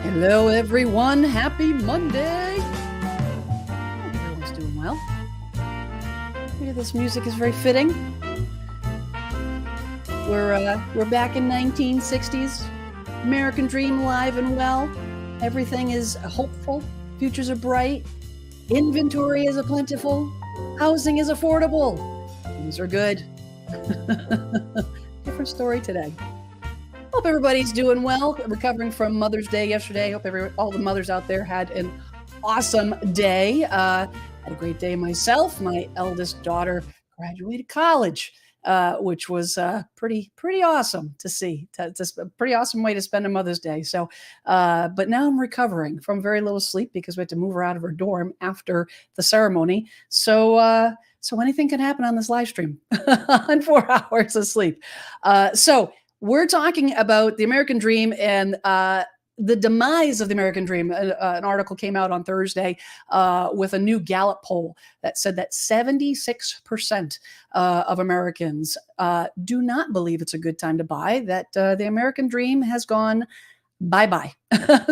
Hello, everyone. Happy Monday. Hope everyone's doing well. Maybe this music is very fitting. We're back in 1960s. American dream alive and well. Everything is hopeful. Futures are bright. Inventory is plentiful. Housing is affordable. Things are good. Different story today. Hope everybody's doing well, recovering from Mother's Day yesterday. Hope all the mothers out there had an awesome day. Had a great day myself. My eldest daughter graduated college, which was pretty awesome to see. It's a pretty awesome way to spend a Mother's Day. So, but now I'm recovering from very little sleep because we had to move her out of her dorm after the ceremony. So anything can happen on this live stream on 4 hours of sleep. So we're talking about the American dream and the demise of the American dream. An article came out on Thursday with a new Gallup poll that said that 76% of Americans do not believe it's a good time to buy, that the American dream has gone bye-bye.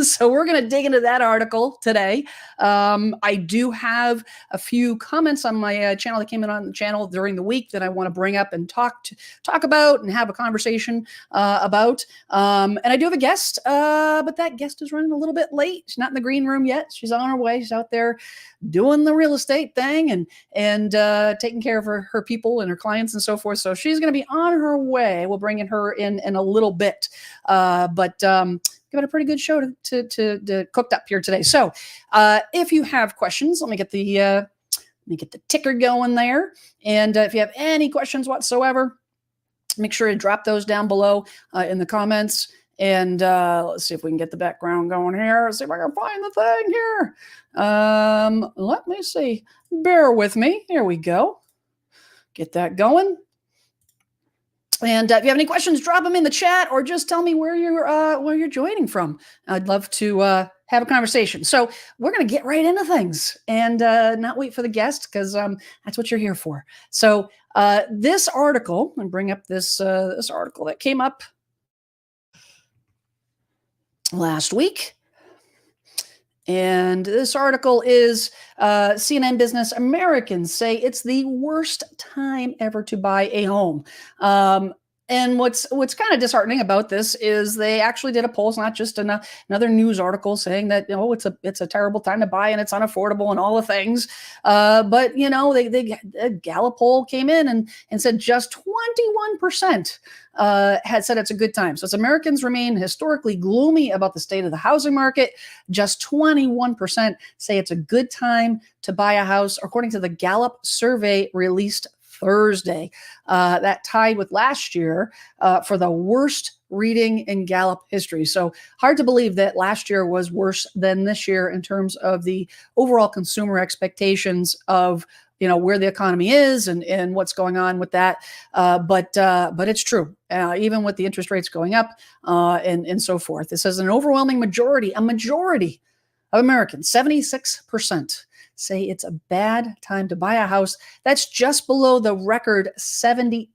So we're going to dig into that article today. I do have a few comments on my channel that came in on the channel during the week that I want to bring up and talk about and have a conversation about. And I do have a guest, but that guest is running a little bit late. She's not in the green room yet. She's on her way. She's out there doing the real estate thing and taking care of her people and her clients and so forth. So she's going to be on her way. We'll bring her in a little bit. But got a pretty good show to cooked up here today. So if you have questions, let me get the ticker going there. And if you have any questions whatsoever, make sure to drop those down below in the comments. And let's see if we can get the background going here. Let's see if I can find the thing here. Let me see. Bear with me. Here we go. Get that going. And if you have any questions, drop them in the chat or just tell me where you're joining from. I'd love to have a conversation. So we're going to get right into things and not wait for the guest because that's what you're here for. So this article, and bring up this article that came up last week. And this article is CNN Business. Americans say it's the worst time ever to buy a home. And what's kind of disheartening about this is they actually did a poll. It's not just another news article saying that it's a terrible time to buy and it's unaffordable and all the things. But a Gallup poll came in and said just 21% had said it's a good time. So as Americans remain historically gloomy about the state of the housing market, just 21% say it's a good time to buy a house, according to the Gallup survey released Thursday. That tied with last year for the worst reading in Gallup history. So hard to believe that last year was worse than this year in terms of the overall consumer expectations of where the economy is and what's going on with that. But it's true, even with the interest rates going up and so forth. It says an overwhelming majority, a majority of Americans, 76%, say it's a bad time to buy a house. That's just below the record 78%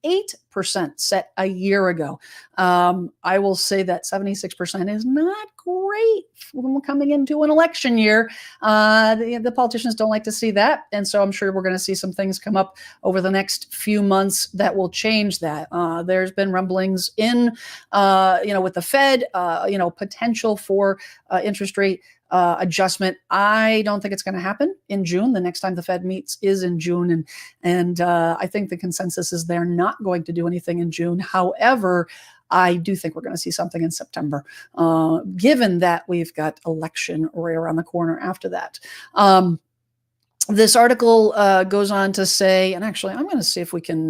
set a year ago. I will say that 76% is not great when we're coming into an election year. The politicians don't like to see that. And so I'm sure we're going to see some things come up over the next few months that will change that. There's been rumblings in, with the Fed, potential for interest rate adjustment. I don't think it's going to happen in June. The next time the Fed meets is in June. And I think the consensus is they're not going to do anything in June. However, I do think we're going to see something in September, given that we've got election right around the corner after that. This article goes on to say, and actually I'm going to see if we can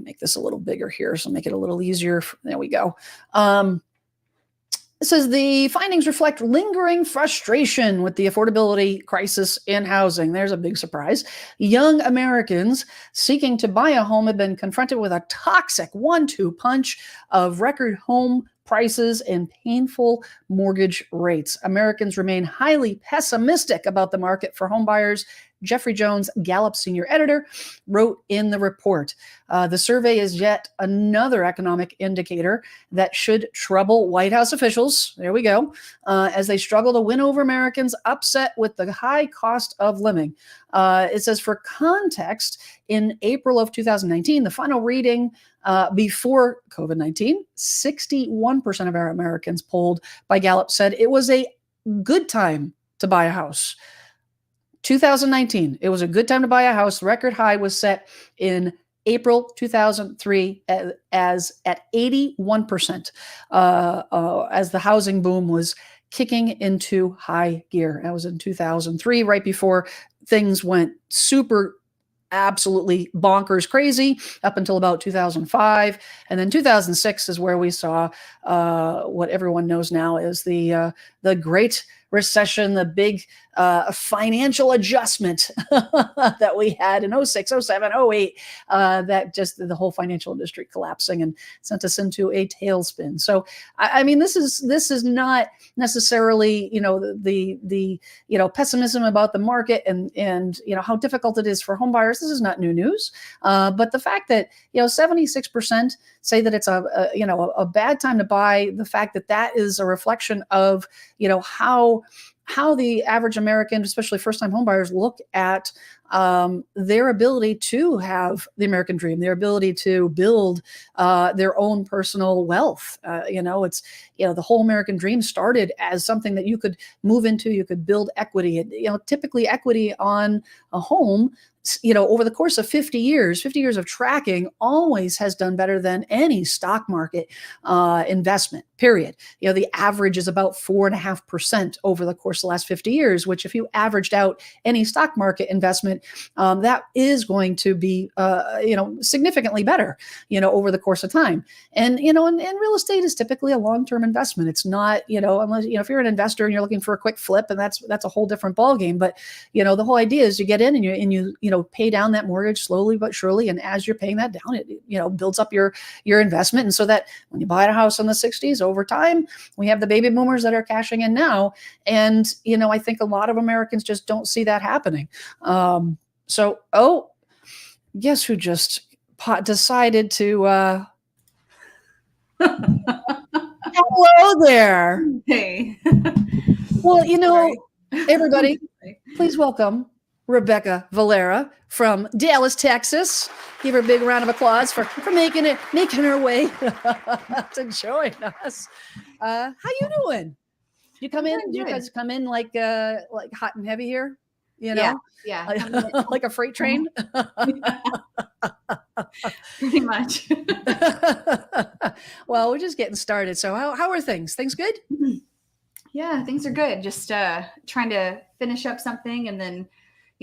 make this a little bigger here. So make it a little easier. There we go. It says the findings reflect lingering frustration with the affordability crisis in housing. There's a big surprise. Young Americans seeking to buy a home have been confronted with a toxic 1-2 punch of record home prices and painful mortgage rates. Americans remain highly pessimistic about the market for home buyers Jeffrey Jones, Gallup senior editor, wrote in the report. The survey is yet another economic indicator that should trouble White House officials. There we go. As they struggle to win over Americans upset with the high cost of living. It says, for context, in April of 2019, the final reading before COVID-19, 61% of our Americans polled by Gallup said it was a good time to buy a house. 2019, it was a good time to buy a house. The record high was set in April 2003 as at 81% as the housing boom was kicking into high gear. That was in 2003, right before things went super absolutely bonkers crazy up until about 2005. And then 2006 is where we saw what everyone knows now is the Great Recession, the big financial adjustment that we had in 06, 07, 08, that just the whole financial industry collapsing and sent us into a tailspin. So, I mean, this is not necessarily, the pessimism about the market and how difficult it is for home buyers. This is not new news. But the fact that, 76% say that it's a bad time to buy, the fact that is a reflection of, how the average American, especially first-time homebuyers, look at their ability to have the American dream, their ability to build their own personal wealth. It's the whole American dream started as something that you could move into, you could build equity. Typically equity on a home, over the course of 50 years of tracking, always has done better than any stock market investment, period. The average is about 4.5% over the course of the last 50 years, which if you averaged out any stock market investment, that is going to be, significantly better, over the course of time. And, and real estate is typically a long-term investment. It's not, unless, if you're an investor and you're looking for a quick flip, and that's a whole different ballgame. But, the whole idea is you get in and you pay down that mortgage slowly but surely. And as you're paying that down, it builds up your investment. And so that when you buy a house in the 60s, over time, we have the baby boomers that are cashing in now. And, I think a lot of Americans just don't see that happening. Guess who just decided to, hello there. Hey. Well, everybody, please welcome Rebecca Valera from Dallas, Texas. Give her a big round of applause for making her way to join us. How you doing? You come in? You guys come in like hot and heavy here? Yeah. Like a freight train. Pretty much. Well, we're just getting started. So how are things? Things good? Yeah, things are good. Just trying to finish up something and then,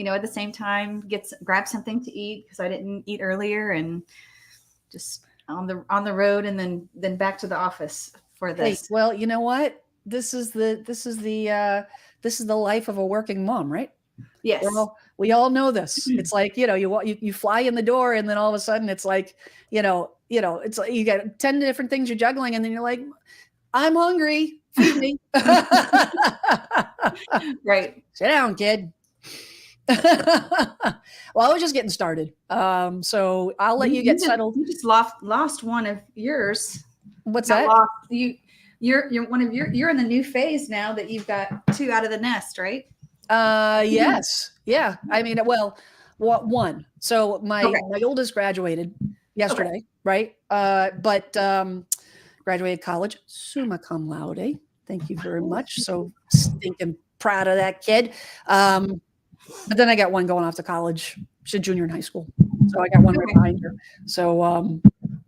at the same time grab something to eat because I didn't eat earlier, and just on the road and then back to the office for this. Hey, well, you know what? This is the life of a working mom, right? Yes. We all know this. It's like, you fly in the door and then all of a sudden it's like, it's like you got 10 different things you're juggling and then you're like, I'm hungry. Feed me. Right. Sit down, kid. Well, I was just getting started. So I'll let you get settled. You just lost one of yours. What's that? You're in the new phase now that you've got two out of the nest, right? Yes. Yeah. I mean, one. So my oldest graduated yesterday, right? But graduated college, summa cum laude. Thank you very much. So stinking proud of that kid. But then I got one going off to college. She's a junior in high school. So I got one right behind her. So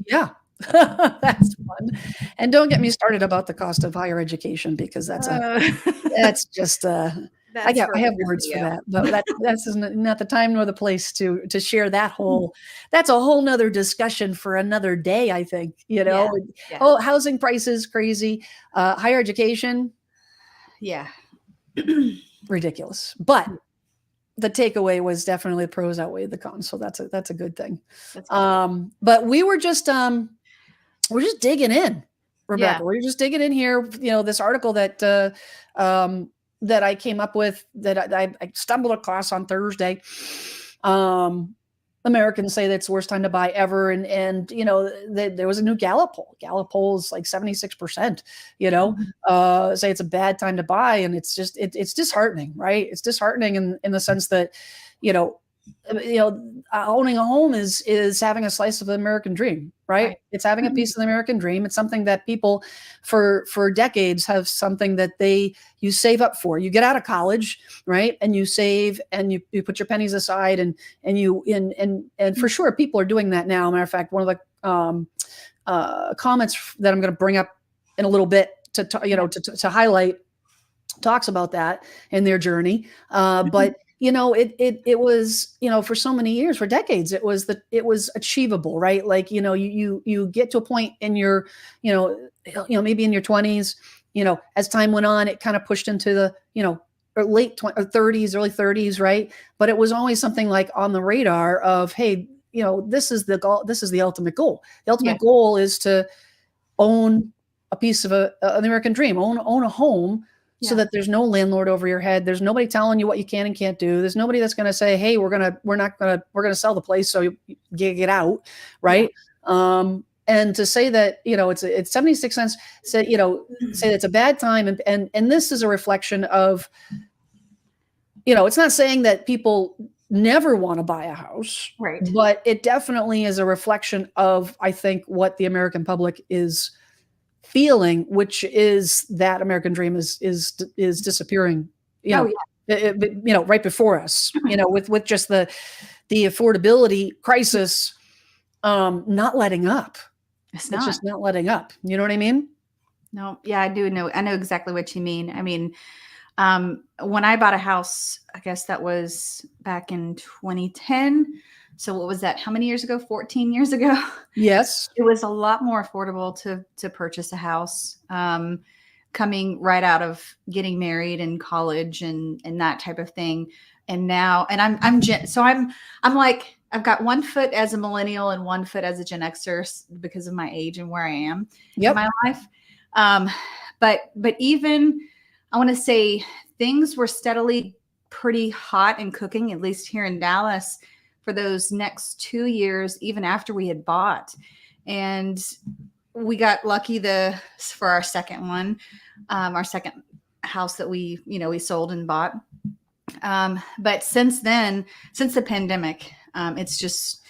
yeah. That's fun. And don't get me started about the cost of higher education, because that's just I have words for that, but that's not the time nor the place to share that whole. That's a whole nother discussion for another day, I think. Oh, housing prices crazy, higher education, ridiculous. But the takeaway was definitely the pros outweighed the cons, so that's a good thing. But we're just digging in, Rebecca. We're just digging in here. This article that that I came up with that I stumbled across on Thursday. Americans say that's the worst time to buy ever, and there was a new Gallup poll. Gallup poll is like 76%. Mhm. Say it's a bad time to buy, and it's disheartening, right? It's disheartening in the sense that you know owning a home is having a slice of the American dream, right? Right. It's having a piece of the American dream. It's something that people for decades have something that you save up for. You get out of college, right? And you save and you put your pennies aside and for sure people are doing that now. Matter of fact, one of the comments that I'm going to bring up in a little bit to highlight talks about that in their journey. But it was, for so many years, for decades, it was achievable, right? Like, you get to a point in your, maybe in your 20s, as time went on, it kind of pushed into the, or late 30s, early 30s, right? But it was always something like on the radar of, hey, this is the goal. This is the ultimate goal. The ultimate goal is to own a piece of an American dream, own a home, so that there's no landlord over your head. There's nobody telling you what you can and can't do. There's nobody that's going to say, hey, we're going to sell the place, so you get out. Right. And to say that, it's 76 cents, say it's a bad time. And this is a reflection of, it's not saying that people never want to buy a house, Right. but it definitely is a reflection of, I think, what the American public is feeling, which is that American dream is disappearing, right before us, with just the affordability crisis, not letting up. It's just not letting up. You know what I mean? No. Yeah, I do know. I know exactly what you mean. I mean, when I bought a house, I guess that was back in 2010. So what was that? How many years ago? 14 years ago? Yes. It was a lot more affordable to purchase a house, coming right out of getting married in college and that type of thing. And now, and I'm like, I've got 1 foot as a millennial and 1 foot as a Gen Xer because of my age and where I am in my life. But even, I want to say, things were steadily pretty hot and cooking, at least here in Dallas, for those next 2 years, even after we had bought. And we got lucky for our second one, our second house that we sold and bought. But since then, since the pandemic, it's just,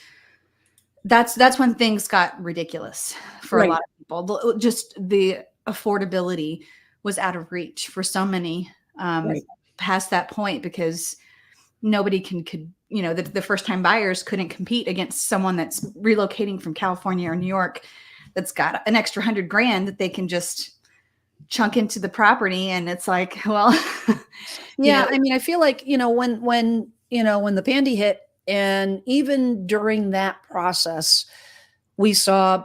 that's when things got ridiculous for a lot of people. Just the affordability was out of reach for so many past that point, because nobody could the first time buyers couldn't compete against someone that's relocating from California or New York that's got an extra $100,000 that they can just chunk into the property. And it's like, well, I mean, I feel like, when the pandy hit, and even during that process, we saw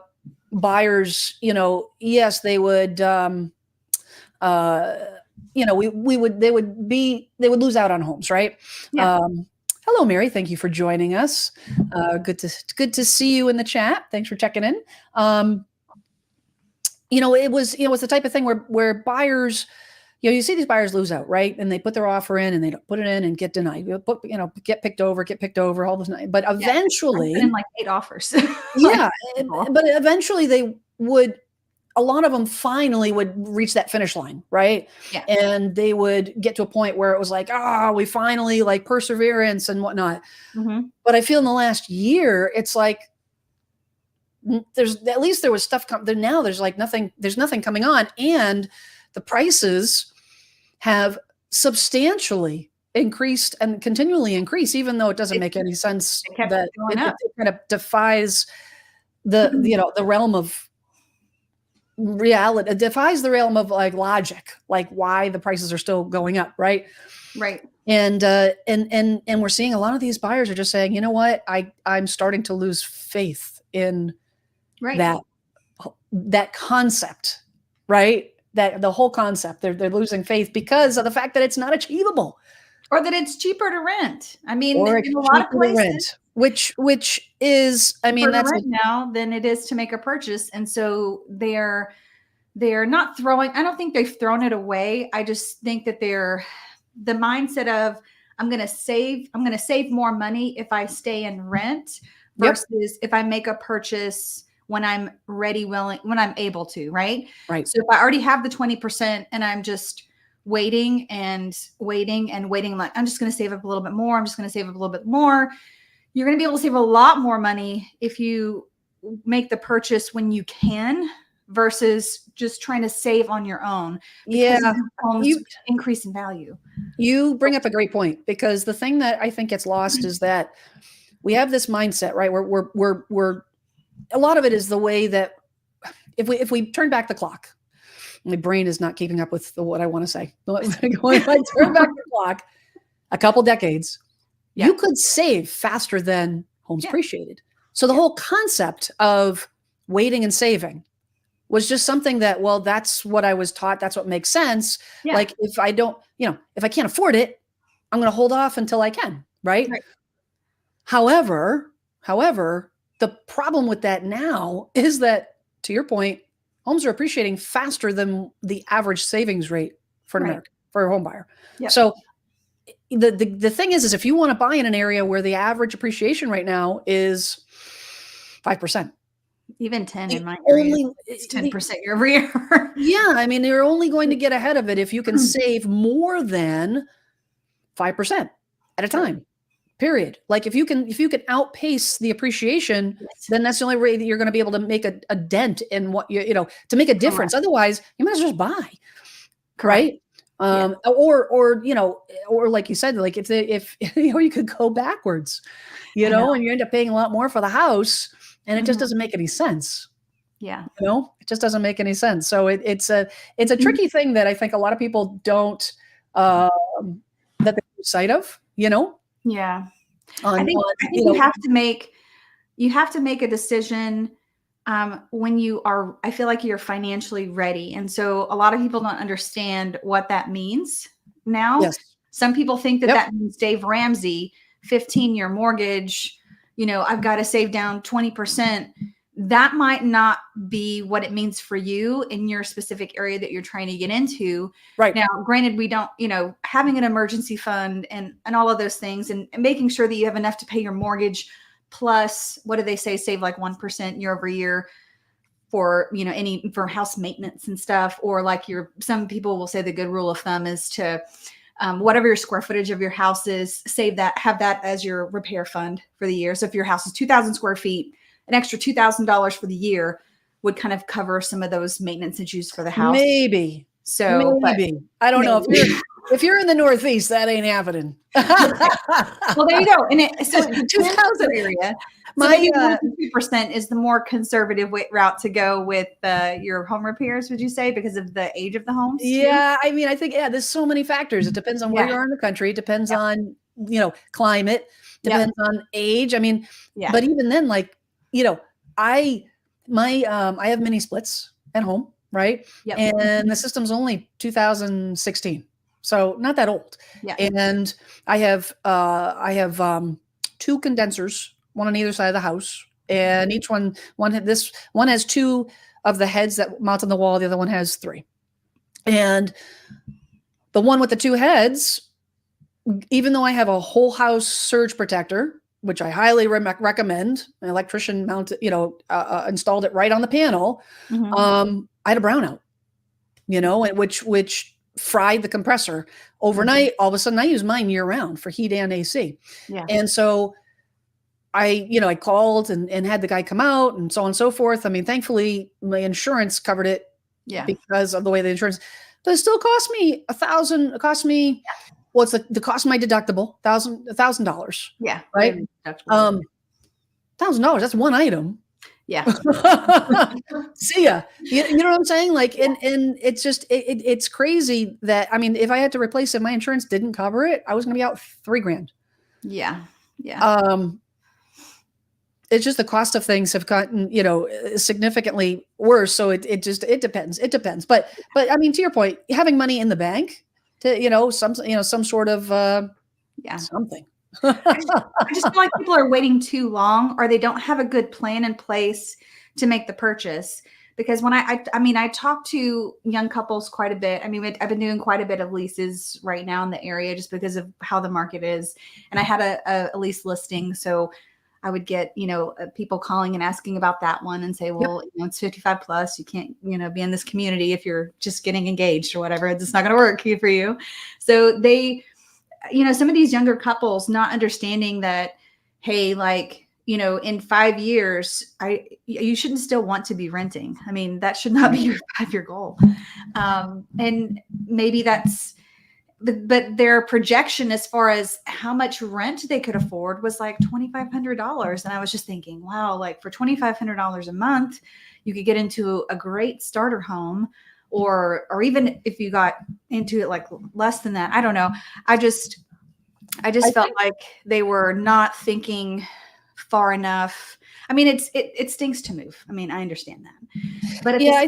buyers, yes, they would, they would lose out on homes, right? Hello, Mary. Thank you for joining us. Good to see you in the chat. Thanks for checking in. It was the type of thing where buyers, you see these buyers lose out, right? And they put their offer in and they don't put it in and get denied. Get picked over all this night. But eventually, in like 8 offers. But eventually they would. A lot of them finally would reach that finish line, right? Yeah. And they would get to a point where it was like, we finally, like, perseverance and whatnot. Mm-hmm. But I feel in the last year, it's like, there was stuff coming. Now there's nothing coming on. And the prices have substantially increased and continually increase, even though it doesn't make any sense. That it kind of defies the realm of reality. It defies the realm of like logic, like why the prices are still going up, right? And we're seeing a lot of these buyers are just saying, you know what, I'm starting to lose faith in that concept, right? That the whole concept, they're losing faith because of the fact that it's not achievable, or that it's cheaper to rent. I mean, or in a lot of places, which is, I mean, that's now than it is to make a purchase. And so they're they're not throwing, I don't think they've thrown it away. I just think that they're the mindset of I'm going to save more money if I stay and rent versus if I make a purchase when I'm ready, willing, when I'm able to, right? Right. So if I already have the 20% and I'm just waiting and waiting and waiting, like I'm just going to save up a little bit more. I'm just going to save up a little bit more. You're going to be able to save a lot more money if you make the purchase when you can versus just trying to save on your own. Yeah. Homes increase in value. You bring up a great point, because the thing that I think gets lost is that we have this mindset, right? We're a lot of it is the way that if we turn back the clock, my brain is not keeping up with what I want to say. If I turn back the clock a couple decades, you could save faster than homes appreciated. So the whole concept of waiting and saving was just something that, well, that's what I was taught. That's what makes sense. Yeah. Like if I don't, if I can't afford it, I'm going to hold off until I can. Right. However, the problem with that now is that, to your point, homes are appreciating faster than the average savings rate for an American, for a home buyer. Yep. So the thing is if you want to buy in an area where the average appreciation right now is 5%. Even 10 in my area, it's 10% year over year. Yeah. I mean, you're only going to get ahead of it if you can save more than 5% at a time, period. Like if you can outpace the appreciation, then that's the only way that you're going to be able to make a dent in what to make a difference. Correct. Otherwise you might as well just buy. Correct. Right. Or like you said, like if you could go backwards, and you end up paying a lot more for the house. And it just doesn't make any sense. Yeah. It just doesn't make any sense. So it's a tricky thing that I think a lot of people don't, that they lose sight of, Yeah. I think you have to make a decision when you are, I feel like you're financially ready. And so a lot of people don't understand what that means now. Yes. Some people think that means Dave Ramsey, 15-year mortgage, I've got to save down 20%. That might not be what it means for you in your specific area that you're trying to get into. Right. Now, granted, we don't, having an emergency fund and all of those things and making sure that you have enough to pay your mortgage plus, what do they say, save like 1% year over year for, for house maintenance and stuff. Or like some people will say the good rule of thumb is to, whatever your square footage of your house is, save that, have that as your repair fund for the year. So if your house is 2,000 square feet, an extra $2,000 for the year would kind of cover some of those maintenance issues for the house. Maybe. So I don't know if you're in the Northeast, that ain't happening. Well, there you go. And so 2,000 area. So maybe 2% is the more conservative route to go with your home repairs, would you say, because of the age of the homes? Yeah. I mean, I think, there's so many factors. It depends on where you are in the country. It depends on, climate, depends on age. I mean, but even then, like, I have mini splits at home. Right. Yep. And the system's only 2016. So not that old. Yeah. And I have two condensers, one on either side of the house. And each one has two of the heads that mount on the wall. The other one has three. And the one with the two heads, even though I have a whole house surge protector, which I highly recommend, an electrician mounted, installed it right on the panel. Mm-hmm. I had a brownout, which fried the compressor overnight. Mm-hmm. All of a sudden I use mine year round for heat and AC. Yeah. And so I called and had the guy come out and so on and so forth. I mean, thankfully my insurance covered it because of the way the insurance, but it still cost me $1,000. It cost me, well, it's the cost of my deductible, $1,000. Yeah. Right. $1,000. That's one item. Yeah. See ya. You know what I'm saying? Like, and it's just, it's crazy that, I mean, if I had to replace it, my insurance didn't cover it, I was going to be out $3,000. Yeah. Yeah. It's just the cost of things have gotten, significantly worse. So it depends. It depends. But I mean, to your point, having money in the bank to, some sort of, something. I just feel like people are waiting too long, or they don't have a good plan in place to make the purchase. because when I mean, I talk to young couples quite a bit. I mean, I've been doing quite a bit of leases right now in the area just because of how the market is. And I had a lease listing. So I would get, people calling and asking about that one and say, well, it's 55 plus. You can't, be in this community if you're just getting engaged or whatever. It's not going to work for you. So they, some of these younger couples not understanding that, hey, like, in 5 years, you shouldn't still want to be renting. I mean, that should not be your 5-year goal. And maybe that's, but their projection as far as how much rent they could afford was like $2,500. And I was just thinking, wow, like for $2,500 a month, you could get into a great starter home, or even if you got into it like less than that. I don't know. I just felt like they were not thinking far enough. I mean, it stinks to move. I mean, I understand that, but I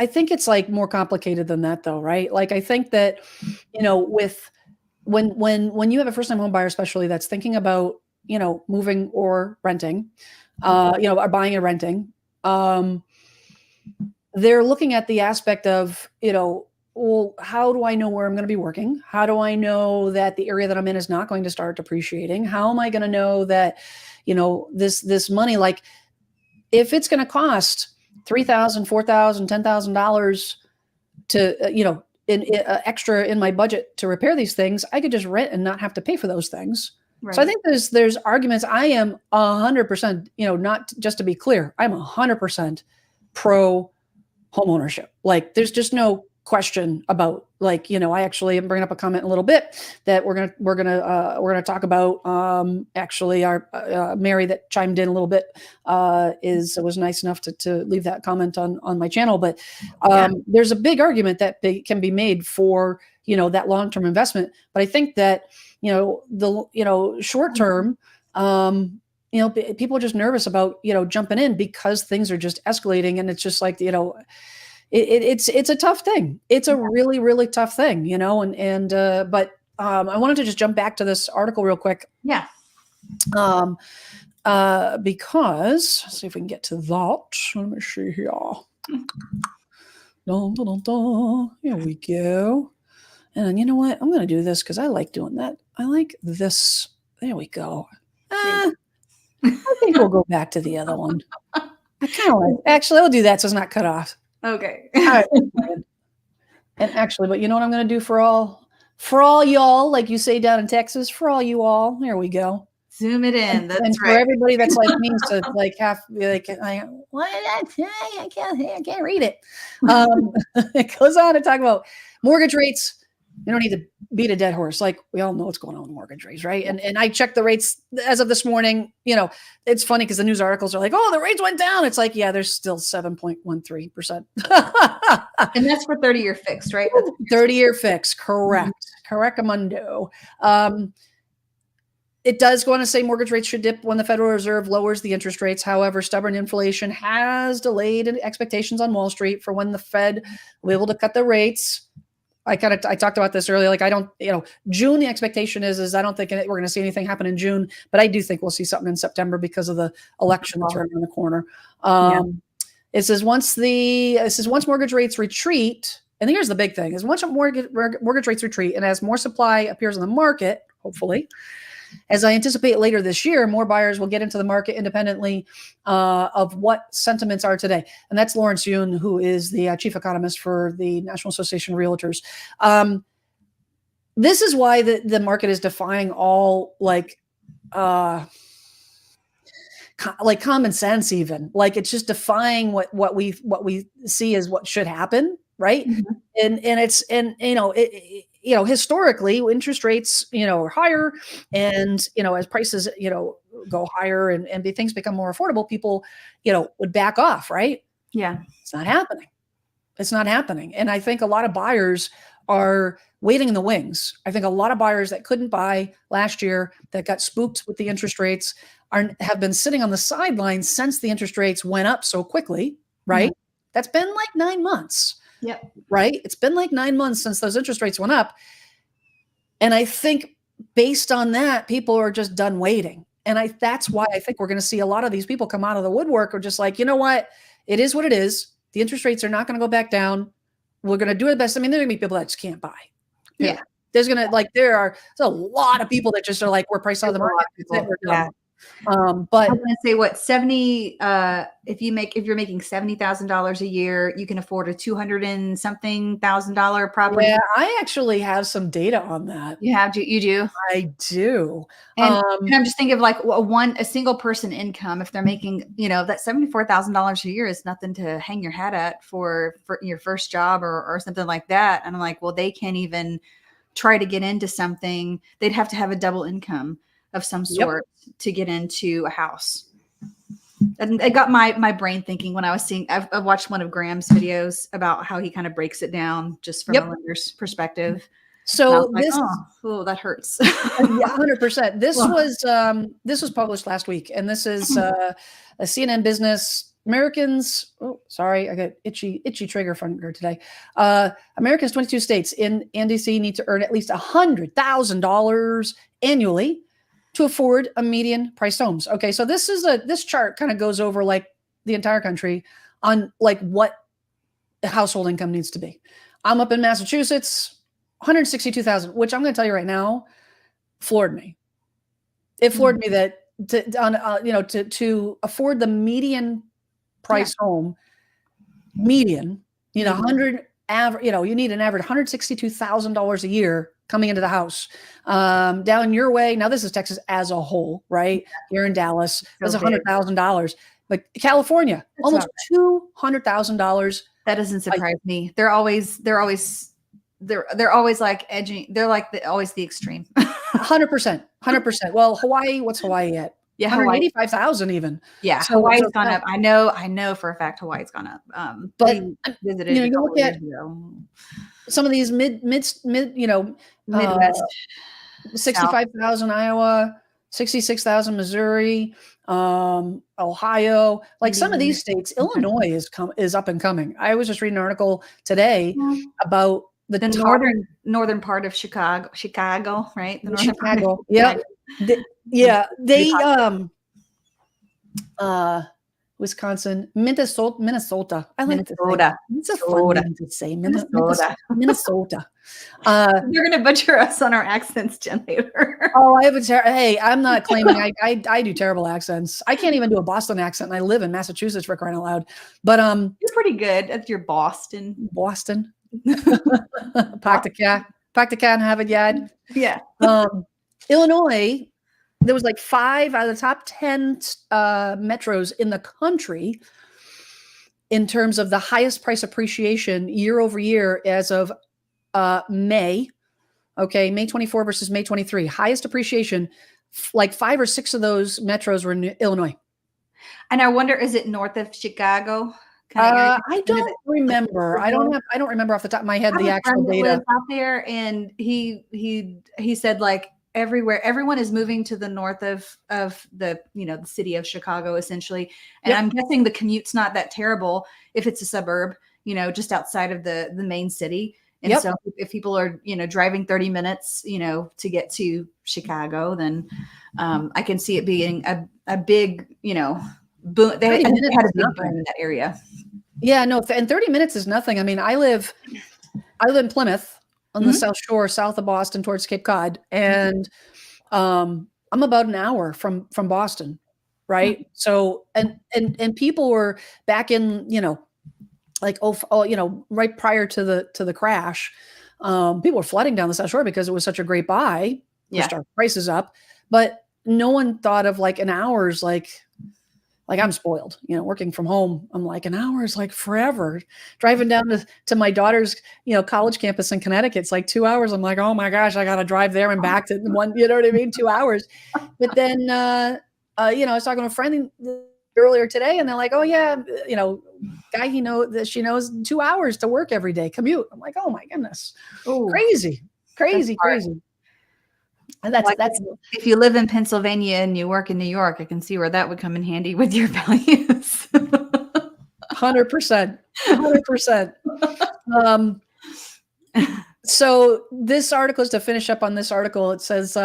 think it's like more complicated than that though, right? Like, I think that, with when you have a first time home buyer, especially that's thinking about, moving or renting, or buying and renting, they're looking at the aspect of, well, how do I know where I'm going to be working? How do I know that the area that I'm in is not going to start depreciating? How am I going to know that, this money, like if it's going to cost $3,000, $4,000, $10,000 to, extra in my budget to repair these things, I could just rent and not have to pay for those things. Right. So I think there's arguments. I am 100%, not just to be clear, I'm 100% pro home ownership. Like there's just no question about, like, I actually am bringing up a comment in a little bit that we're gonna talk about. Actually, our Mary that chimed in a little bit was nice enough to leave that comment on my channel. But there's a big argument that can be made for that long-term investment. But I think that the short term. People are just nervous about, jumping in because things are just escalating, and it's just like, it's a tough thing. It's a really, really tough thing, but I wanted to just jump back to this article real quick. Yeah. Because let's see if we can get to that. Let me see here. Dun, dun, dun, dun. Here we go. And you know what? I'm going to do this because I like doing that. I like this. There we go. I think we'll go back to the other one. I kind of like, actually, I'll do that so it's not cut off. Okay. All right. And actually, but you know what I'm going to do for all y'all, like you say down in Texas, for all you all, there we go. Zoom it in. That's and right. For everybody that's like me, so like what did I say? I can't read it. It goes on to talk about mortgage rates. You don't need to beat a dead horse. Like we all know what's going on with mortgage rates, right? And I checked the rates as of this morning. It's funny because the news articles are like, oh, the rates went down. It's like, yeah, there's still 7.13%. And that's for 30-year fixed, right? 30-year fixed, correct. Correctamundo. It does go on to say mortgage rates should dip when the Federal Reserve lowers the interest rates. However, stubborn inflation has delayed expectations on Wall Street for when the Fed will be able to cut the rates. I talked about this earlier. Like I don't, June, the expectation is I don't think we're going to see anything happen in June, but I do think we'll see something in September because of the election that's right around the corner. It says once mortgage rates retreat, and here's the big thing: is once mortgage rates retreat, and as more supply appears in the market, hopefully, as I anticipate later this year, more buyers will get into the market independently of what sentiments are today. And that's Lawrence Yun, who is the chief economist for the National Association of Realtors. This is why the market is defying all like common sense, even. Like it's just defying what we see as what should happen, right? Mm-hmm. And historically interest rates, are higher, and, as prices, go higher and things become more affordable, people, would back off, right? Yeah. It's not happening. It's not happening. And I think a lot of buyers are waiting in the wings. I think a lot of buyers that couldn't buy last year, that got spooked with the interest rates, have been sitting on the sidelines since the interest rates went up so quickly, right? Mm-hmm. That's been like 9 months. Yep. Right. It's been like 9 months since those interest rates went up. And I think based on that, people are just done waiting. And that's why I think we're going to see a lot of these people come out of the woodwork, or just like, you know what, it is what it is. The interest rates are not going to go back down. We're going to do our best. I mean, there are going to be people that just can't buy. Yeah. There's there's a lot of people that just are like, we're priced out of the market. Yeah. But I'm gonna say what 70 if you're making $70,000 a year, you can afford a 200 and something $1,000 property. yeah, I actually have some data on that. You do. I do. And I'm just thinking of like a single person income. If they're making, that $74,000 a year is nothing to hang your hat at for your first job or something like that. And I'm like, well, they can't even try to get into something. They'd have to have a double income of some sort to get into a house. And it got my brain thinking when I was seeing, I've watched one of Graham's videos about how he kind of breaks it down just from a lender's perspective. So like, oh, that hurts. Yeah, 100%. This was published last week, and this is a CNN Business. Americans, oh, sorry, I got itchy trigger finger today. Americans, 22 states in DC need to earn at least $100,000 annually to afford a median priced homes. Okay, so this chart kind of goes over like the entire country on like what household income needs to be. I'm up in Massachusetts, 162,000, which I'm going to tell you right now, floored me. It floored me that to afford the median price home, median, you need an average $162,000 a year coming into the house. Down your way, now this is Texas as a whole, right? Here in Dallas, that's $100,000. But California, almost $200,000. That doesn't surprise me. They're always like edging. They're like always the extreme. 100%. Well, Hawaii, what's Hawaii at? Yeah, 185,000 even. Yeah, so Hawaii's gone up. I know for a fact Hawaii's gone up. But visited you look at some of these mid Midwest, 65,000 Iowa, 66,000 Missouri, Ohio. Like some of these states, Illinois is up and coming. I was just reading an article today about the northern part of Chicago, right? The Chicago. Yeah. They Wisconsin, Minnesota. I like Minnesota. It's a fun name to say. Minnesota. You're gonna butcher us on our accents, Jen, later. Oh, I have hey, I'm not claiming I do terrible accents. I can't even do a Boston accent, and I live in Massachusetts for crying out loud. But you're pretty good at your Boston. Pack the can, have it yad. Yeah. Illinois, there was like 5 out of the top 10 metros in the country in terms of the highest price appreciation year over year as of May. Okay, May 24 versus May 23. Highest appreciation, like 5 or 6 of those metros were in Illinois. And I wonder, is it north of Chicago? I don't remember. I don't remember off the top of my head the actual data out there, and he said like everywhere, everyone is moving to the north of the the city of Chicago essentially, and I'm guessing the commute's not that terrible if it's a suburb, just outside of the main city. And so if people are driving 30 minutes to get to Chicago, then I can see it being a big boom. They had a big boom in that area. Yeah, no, and 30 minutes is nothing. I mean, I live in Plymouth on the South Shore, south of Boston, towards Cape Cod, and I'm about an hour from Boston, right? So, and people were back in, like right prior to the crash, people were flooding down the South Shore because it was such a great buy, pushed our prices up, but no one thought of like an hour's like I'm spoiled, working from home. I'm like, an hour is like forever. Driving down to my daughter's, college campus in Connecticut, it's like 2 hours. I'm like, oh my gosh, I got to drive there and back to one, you know what I mean? 2 hours. But then, I was talking to a friend earlier today and they're like, oh yeah, guy that she knows 2 hours to work every day commute. I'm like, oh my goodness. Ooh, crazy. And that's if you live in Pennsylvania and you work in New York, I can see where that would come in handy with your values. 100%. So this article is to finish up on this article. It says,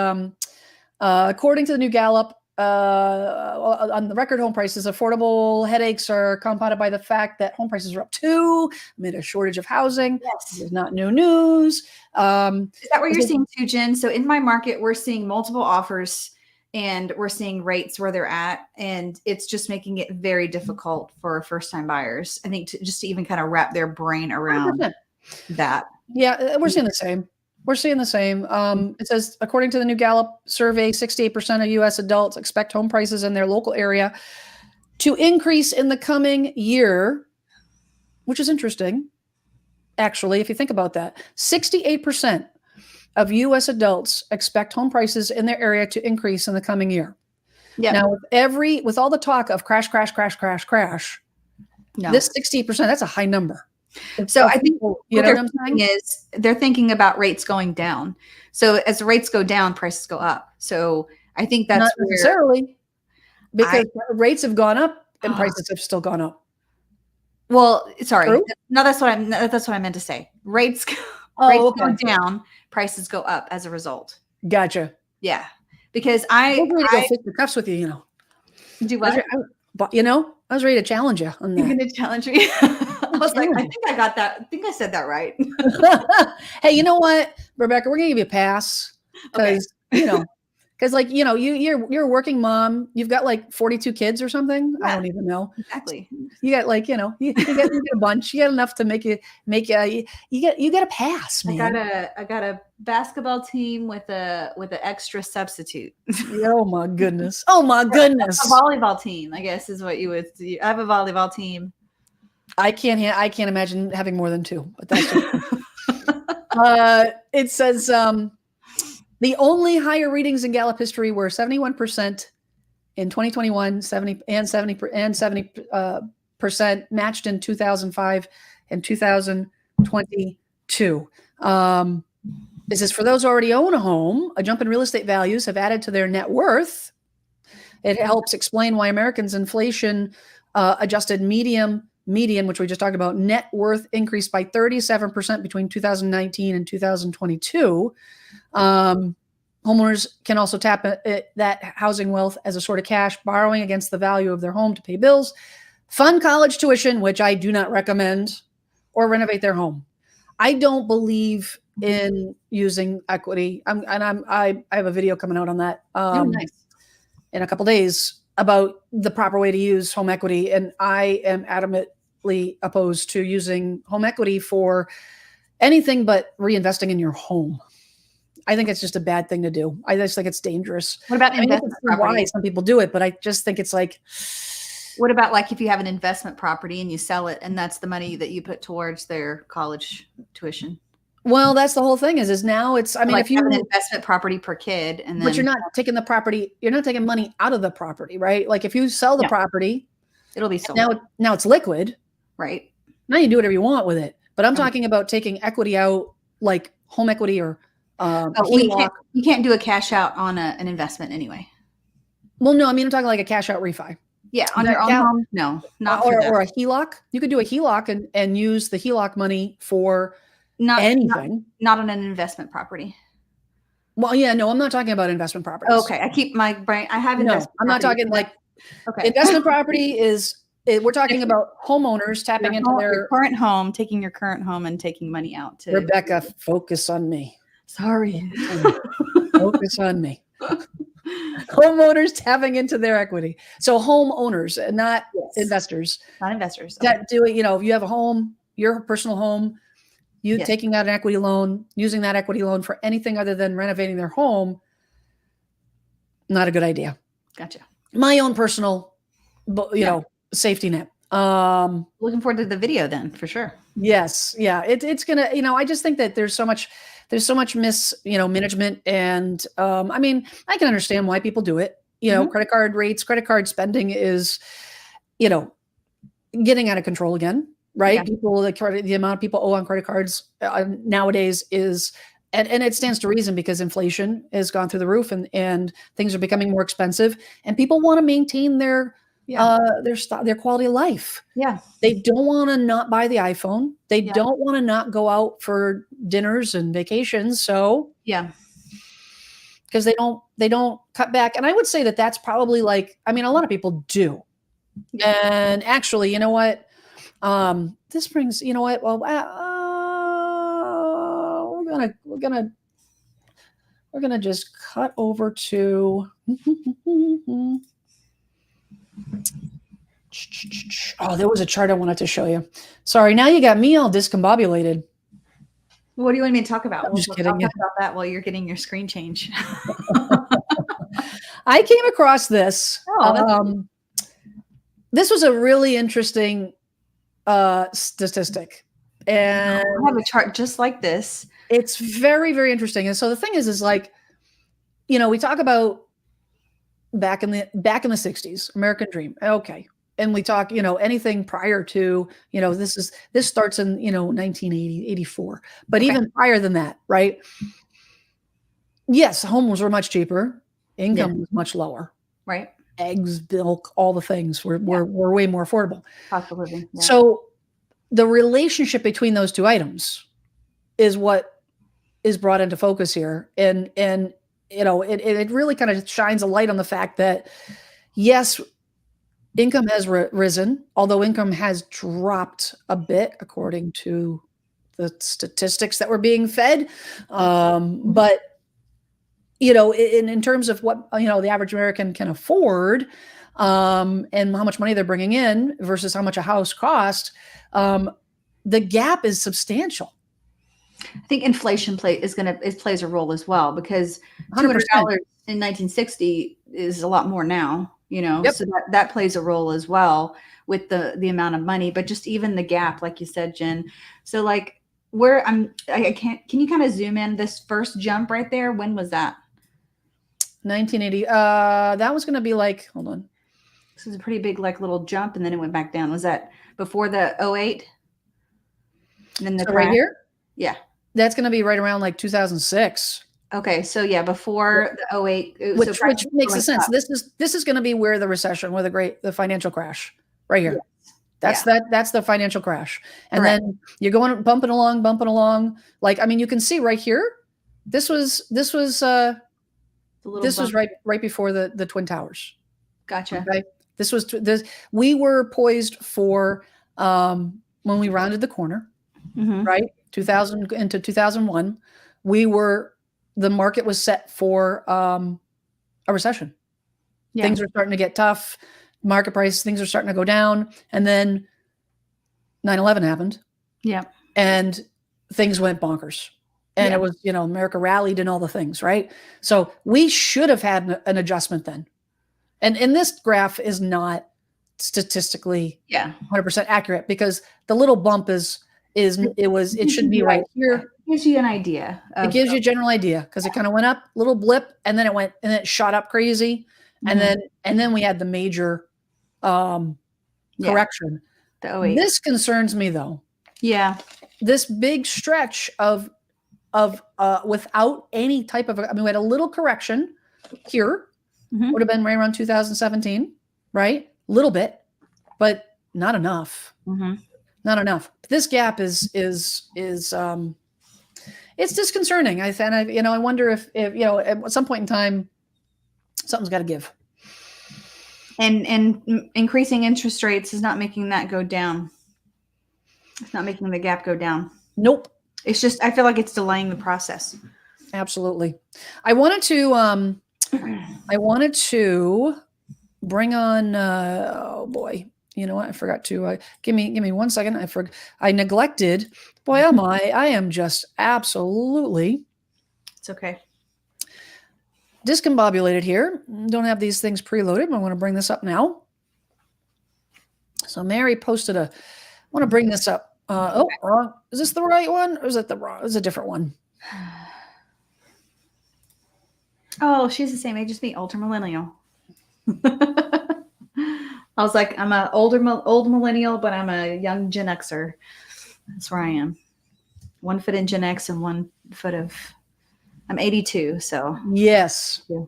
according to the new Gallup on the record home prices, affordable headaches are compounded by the fact that home prices are up too amid a shortage of housing. Yes. This is not new news. Is that what you're seeing too, Jen? So in my market, we're seeing multiple offers and we're seeing rates where they're at. And it's just making it very difficult for first-time buyers, I think, just to even kind of wrap their brain around 100%. that. Yeah, we're seeing the same. We're seeing the same. It says, according to the new Gallup survey, 68% of U.S. adults expect home prices in their local area to increase in the coming year, which is interesting, actually, if you think about that. 68% of U.S. adults expect home prices in their area to increase in the coming year. Yeah. Now, with all the talk of crash, No. this 68%, that's a high number. So I think what they're thinking is they're thinking about rates going down. So as rates go down, prices go up. So I think that's not necessarily, because rates have gone up and prices have still gone up. Well, sorry. True? No, that's what I meant to say. Rates go down, prices go up as a result. Gotcha. Yeah. Because I was ready to go fix the cuffs with you, you know. Do what? I was ready to challenge you on that. You're going to challenge me? I was like, I think I got that. I think I said that right. Hey, you know what, Rebecca? We're going to give you a pass because, you're a working mom. You've got like 42 kids or something. Yeah, I don't even know. Exactly. You got like, you get a bunch. You got enough to you get a pass, man. I got a basketball team with an extra substitute. Oh my goodness. Oh my goodness. A volleyball team, I guess, is what you would do. I have a volleyball team. I can't imagine having more than two, but that's it says the only higher readings in Gallup history were 71% in 2021, 70% matched in 2005 and 2022. It says for those who already own a home, a jump in real estate values have added to their net worth. It helps explain why Americans' inflation adjusted median, which we just talked about, net worth increased by 37% between 2019 and 2022. Homeowners can also tap that housing wealth as a sort of cash, borrowing against the value of their home to pay bills, fund college tuition, which I do not recommend, or renovate their home. I don't believe in using equity. I have a video coming out on that in a couple days about the proper way to use home equity, and I am adamantly opposed to using home equity for anything but reinvesting in your home. I think it's just a bad thing to do. I just think it's dangerous. What about investment property? Why some people do it, but I just think it's like. What about like if you have an investment property and you sell it, and that's the money that you put towards their college tuition? Well, that's the whole thing. Is now it's. I mean, like if you have an investment property per kid, and then, but you're not taking the property. You're not taking money out of the property, right? Like if you sell the property, it'll be sold. Now it's liquid, right? Now you do whatever you want with it. But I'm talking about taking equity out, like home equity or. You can't do a cash out on an investment anyway. Well, no, I mean, I'm talking like a cash out refi. Yeah, on your own home? No, not or a HELOC. You could do a HELOC and use the HELOC money for anything. Not on an investment property. Well, yeah, no, I'm not talking about investment properties. Okay, I keep my brain. I have investment. I'm not talking like investment property is. We're talking about homeowners tapping into their current home, taking your current home and taking money out. To Rebecca, focus on me. Sorry. Focus on me. Homeowners tapping into their equity. So homeowners, not investors. Not investors. That do it, if you have a home, your personal home, taking out an equity loan, using that equity loan for anything other than renovating their home, not a good idea. Gotcha. My own personal, safety net. Looking forward to the video then, for sure. Yes. Yeah. It's gonna, I just think that there's so much management. And I mean, I can understand why people do it. Credit card rates, credit card spending is, getting out of control again, right? Yeah. The amount of people owe on credit cards nowadays is, and it stands to reason because inflation has gone through the roof and things are becoming more expensive, and people want to maintain their quality of life. Yeah. They don't want to not buy the iPhone. They don't want to not go out for dinners and vacations. So because they don't cut back. And I would say that that's probably like, I mean, a lot of people do. Yeah. And actually, you know what? This brings, you know what? Well, we're gonna just cut over to. Oh, there was a chart I wanted to show you. Sorry, now you got me all discombobulated. What do you want me to talk about? I'm just kidding. I'll talk about that while you're getting your screen change. I came across this. Oh, this was a really interesting statistic, and I have a chart just like this. it's very, very interesting. And so the thing is like, you know, we talk about back in the 60s, American dream. Okay. And we talk, you know, anything prior to, you know, this starts in, you know, 1980, 84. But even prior than that, right? Yes, homes were much cheaper. Income was much lower. Right. Eggs, milk, all the things were way more affordable. Cost of living. Yeah. So the relationship between those two items is what is brought into focus here. And you know, it really kind of shines a light on the fact that, yes, income has risen, although income has dropped a bit according to the statistics that were being fed. But, you know, in terms of what, you know, the average American can afford, and how much money they're bringing in versus how much a house costs, the gap is substantial. I think inflation plays a role as well, because $200 in 1960 is a lot more now, you know. So that plays a role as well with the amount of money, but just even the gap, like you said, Jen. So like can you kind of zoom in this first jump right there? When was that? 1980. That was going to be like, hold on. This is a pretty big like little jump, and then it went back down. Was that before the 08? And then the right here? Yeah. That's going to be right around like 2006. Okay, so yeah, before the 08, which makes sense. This is going to be where the recession, where the financial crash, right here. Yes. That's the financial crash, and then you're going bumping along. Like, I mean, you can see right here. This was right before the Twin Towers. Gotcha. Okay, we were poised for when we rounded the corner, right? 2000 into 2001, the market was set for a recession. Yeah. Things are starting to get tough. Market price, things are starting to go down. And then 9/11 happened. Yeah. And things went bonkers. And it was, you know, America rallied and all the things, right? So we should have had an adjustment then. And this graph is not statistically 100% accurate, because the little bump it should be right here. It gives you an idea. It gives you a general idea, because it kind of went up, little blip, and then it shot up crazy. And then we had the major correction. The 08. This concerns me though. Yeah. This big stretch of without any type of, I mean, we had a little correction here, would have been right around 2017, right? A little bit, but not enough. Not enough. This gap is it's disconcerting. I wonder if you know, at some point in time, something's got to give. And increasing interest rates is not making that go down. It's not making the gap go down. Nope. It's just, I feel like it's delaying the process. Absolutely. I wanted to bring on. Oh boy. You know what? I forgot to give me 1 second. I neglected. Boy, am I am just absolutely. It's okay. Discombobulated here. Don't have these things preloaded. I want to bring this up now. So Mary posted I want to bring this up. Wrong. Is this the right one, or is it the wrong? It's a different one. Oh, she's the same age as me, ultra millennial. I was like, I'm an old millennial, but I'm a young Gen Xer. That's where I am. 1 foot in Gen X and 1 foot of. I'm 82, so. Yes. Yeah.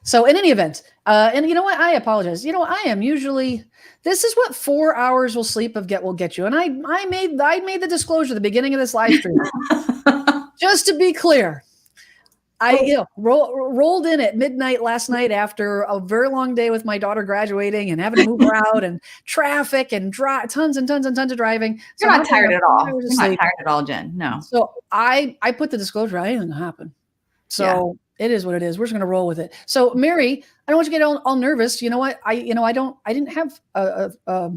So in any event, and you know what? I apologize. You know, I am usually. This is what 4 hours will get you. And I made the disclosure at the beginning of this live stream. Just to be clear, I rolled in at midnight last night after a very long day with my daughter graduating and having to move her out and traffic and tons and tons and tons of driving. So You're not tired at all. You're not sleep. tired at all, Jen. No. So I put the disclosure, I ain't gonna happen. So it is what it is. We're just gonna roll with it. So Mary, I don't want you to get all nervous. You know what? I didn't have a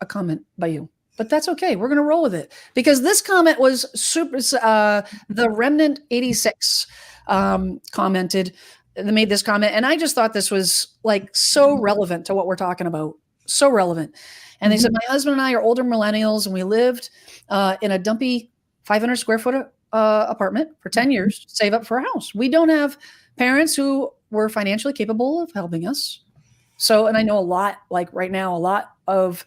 comment by you. But that's okay. We're going to roll with it because this comment was super. The Remnant 86 commented, they made this comment, and I just thought this was like so relevant to what we're talking about. So relevant. And they said, my husband and I are older millennials, and we lived in a dumpy 500 square foot apartment for 10 years to save up for a house. We don't have parents who were financially capable of helping us. So, and I know a lot, like right now, a lot of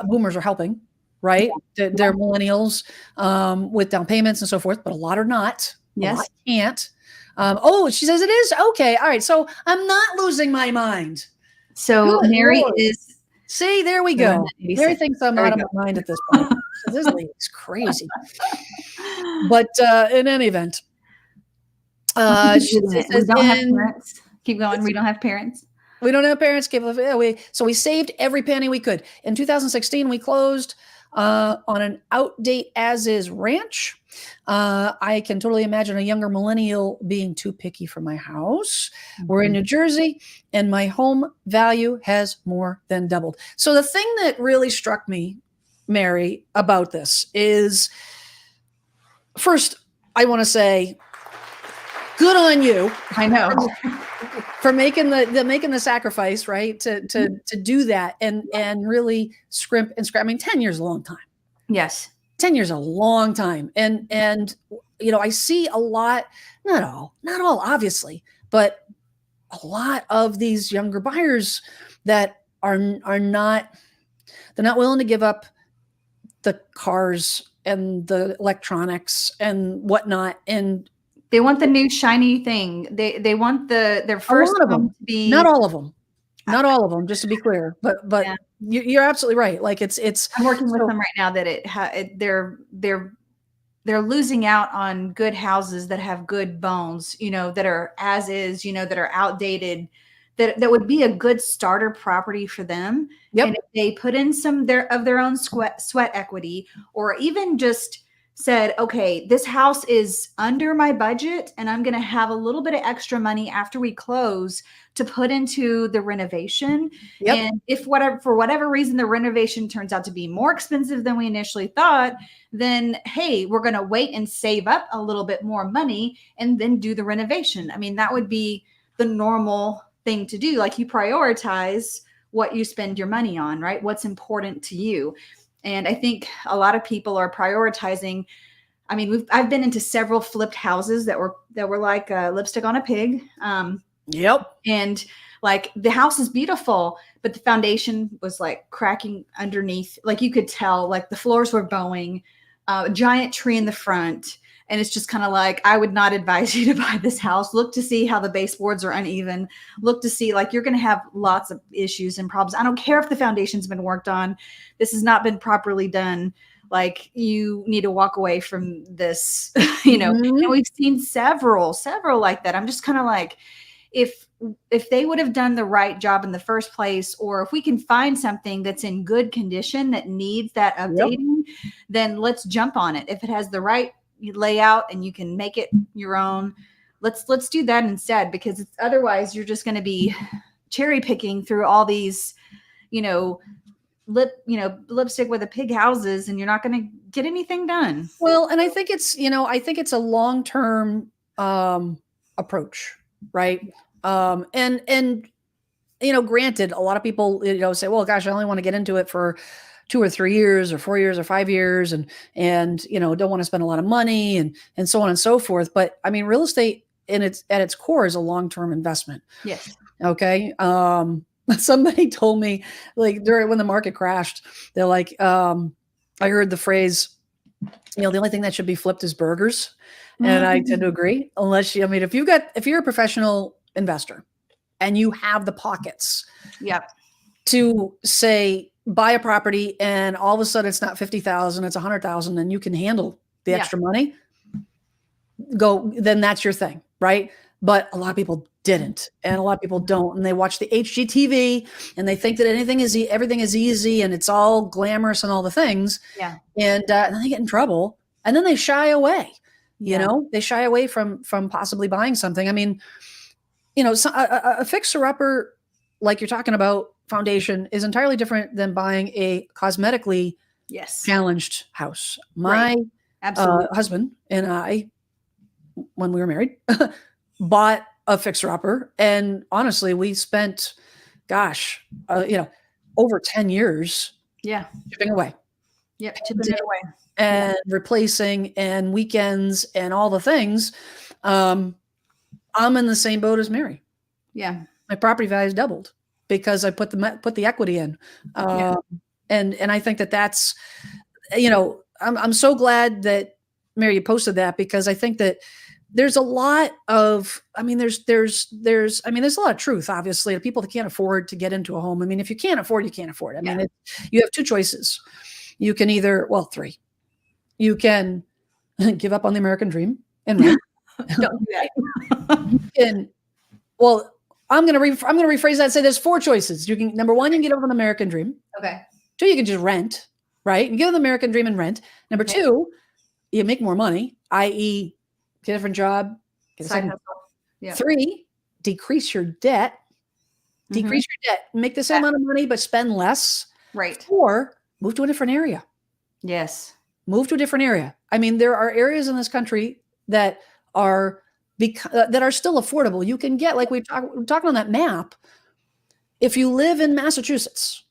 boomers are helping. Right. They're millennials with down payments and so forth, but a lot are not. Yes. A lot can't. She says it is. Okay. All right. So I'm not losing my mind. So Good Mary Lord. is. See, there we go. Mary thinks I'm out of my mind at this point. This lady's crazy. But in any event, we don't have parents. Keep going. We don't have parents. We don't have parents capable. So we saved every penny we could. In 2016, we closed on an outdate as-is ranch. I can totally imagine a younger millennial being too picky for my house. We're in New Jersey, and my home value has more than doubled. So the thing that really struck me, Mary, about this is, first, I want to say, good on you. I know. For making the sacrifice, right? To do that and really scrimp and scrap. I mean, 10 years is a long time. Yes. 10 years is a long time. And I see a lot, not all, obviously, but a lot of these younger buyers that are not, they're not willing to give up the cars and the electronics and whatnot. And they want the new shiny thing. They want their first home to be. Not all of them, just to be clear. But yeah. You're absolutely right. Like it's. I'm working with them right now that they're losing out on good houses that have good bones. That are as is. That are outdated. That would be a good starter property for them. Yep. And if they put in some of their own sweat equity, or even just said, okay, this house is under my budget and I'm going to have a little bit of extra money after we close to put into the renovation. Yep. And if for whatever reason, the renovation turns out to be more expensive than we initially thought, then, hey, we're going to wait and save up a little bit more money and then do the renovation. I mean, that would be the normal thing to do. Like, you prioritize what you spend your money on, right? What's important to you. And I think a lot of people are prioritizing. I mean, I've been into several flipped houses that were like lipstick on a pig. Yep. And like, the house is beautiful, but the foundation was like cracking underneath. Like, you could tell, like, the floors were bowing, a giant tree in the front. And it's just kind of like, I would not advise you to buy this house. Look to see how the baseboards are uneven. Look to see, like, you're going to have lots of issues and problems. I don't care if the foundation's been worked on. This has not been properly done. Like, you need to walk away from this, And we've seen several like that. I'm just kind of like, if they would have done the right job in the first place, or if we can find something that's in good condition that needs that updating, then let's jump on it. If it has the right layout and you can make it your own, let's do that instead, because otherwise you're just going to be cherry picking through all these lipstick with a pig houses, and you're not going to get anything done. Well, and I think it's a long-term approach, right? And granted, a lot of people say, well, gosh, I only want to get into it for 2 or 3 years or 4 years or 5 years and don't want to spend a lot of money and so on and so forth. But I mean, real estate at its core is a long-term investment. Yes. Okay. Somebody told me, like, when the market crashed, they're like, I heard the phrase, the only thing that should be flipped is burgers. And I tend to agree, unless if you're a professional investor and you have the pockets to say, buy a property and all of a sudden it's not 50,000, it's 100,000, and you can handle the extra money, then that's your thing. right? But a lot of people didn't, and a lot of people don't, and they watch the HGTV and they think that everything is easy and it's all glamorous and all the things, Yeah. and then they get in trouble, and then they shy away. Yeah. They shy away from possibly buying something. I mean, so a fixer-upper, like you're talking about, foundation is entirely different than buying a cosmetically Yes. challenged house. Right. My Absolutely. husband and I, when we were married, bought a fixer-upper, and honestly, we spent, over 10 years Yeah. chipping away. Yep. Chipping it away. And replacing, and weekends and all the things. I'm in the same boat as Mary. Yeah. My property values doubled because I put the equity in. And I think that's, I'm so glad that Mary, you posted that, because I think that there's a lot of, there's a lot of truth, obviously, to people that can't afford to get into a home. I mean, if you can't afford, you can't afford. You have two choices. You can either, three. You can give up on the American dream and rent. Don't do that. I'm going to rephrase that and say there's four choices. You can, number one, you can get up on the American dream. Okay. Two, you can just rent, right? You get on the American dream and rent. Number two, you make more money, i.e., get a different job. Get a Side second. hustle. Yeah. Three, decrease your debt. Decrease your debt. Make the same amount of money, but spend less. Right. Or move to a different area. Yes. Move to a different area. I mean, there are areas in this country that are still affordable. You can get, like we're talking on that map. If you live in Massachusetts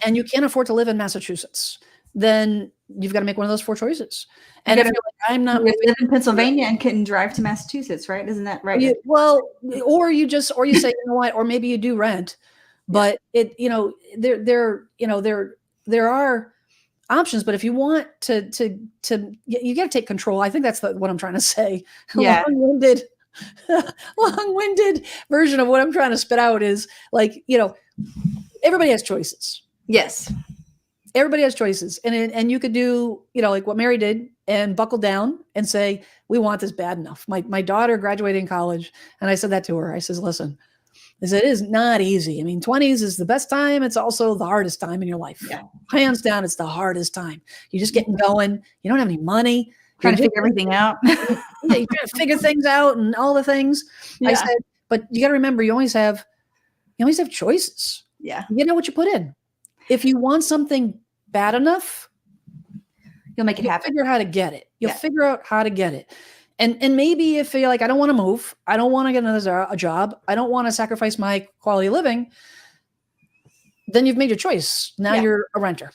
and you can't afford to live in Massachusetts, then you've got to make one of those four choices. And if you're like, I'm not live in Pennsylvania and couldn't drive to Massachusetts, right? Isn't that right? Or you say, you know what, or maybe you do rent, but there are options. But if you want you got to take control. I think that's what I'm trying to say. Yeah. Long-winded version of what I'm trying to spit out is, like, everybody has choices. Yes. Everybody has choices. And you could do, like what Mary did, and buckle down and say, we want this bad enough. My daughter graduating college, and I said that to her. I says, listen, it is not easy. 20s is the best time. It's also the hardest time in your life. Yeah. Hands down, it's the hardest time. You're just getting going. You don't have any money. Trying to figure everything out. You're trying to figure things out and all the things. Yeah. I said, but you got to remember, you always have choices. Yeah. You know what you put in. If you want something bad enough, you'll make it happen. Figure out how to get it. You'll figure out how to get it. And maybe if you're like, I don't want to move, I don't want to get a job, I don't want to sacrifice my quality of living, then you've made your choice. Now you're a renter.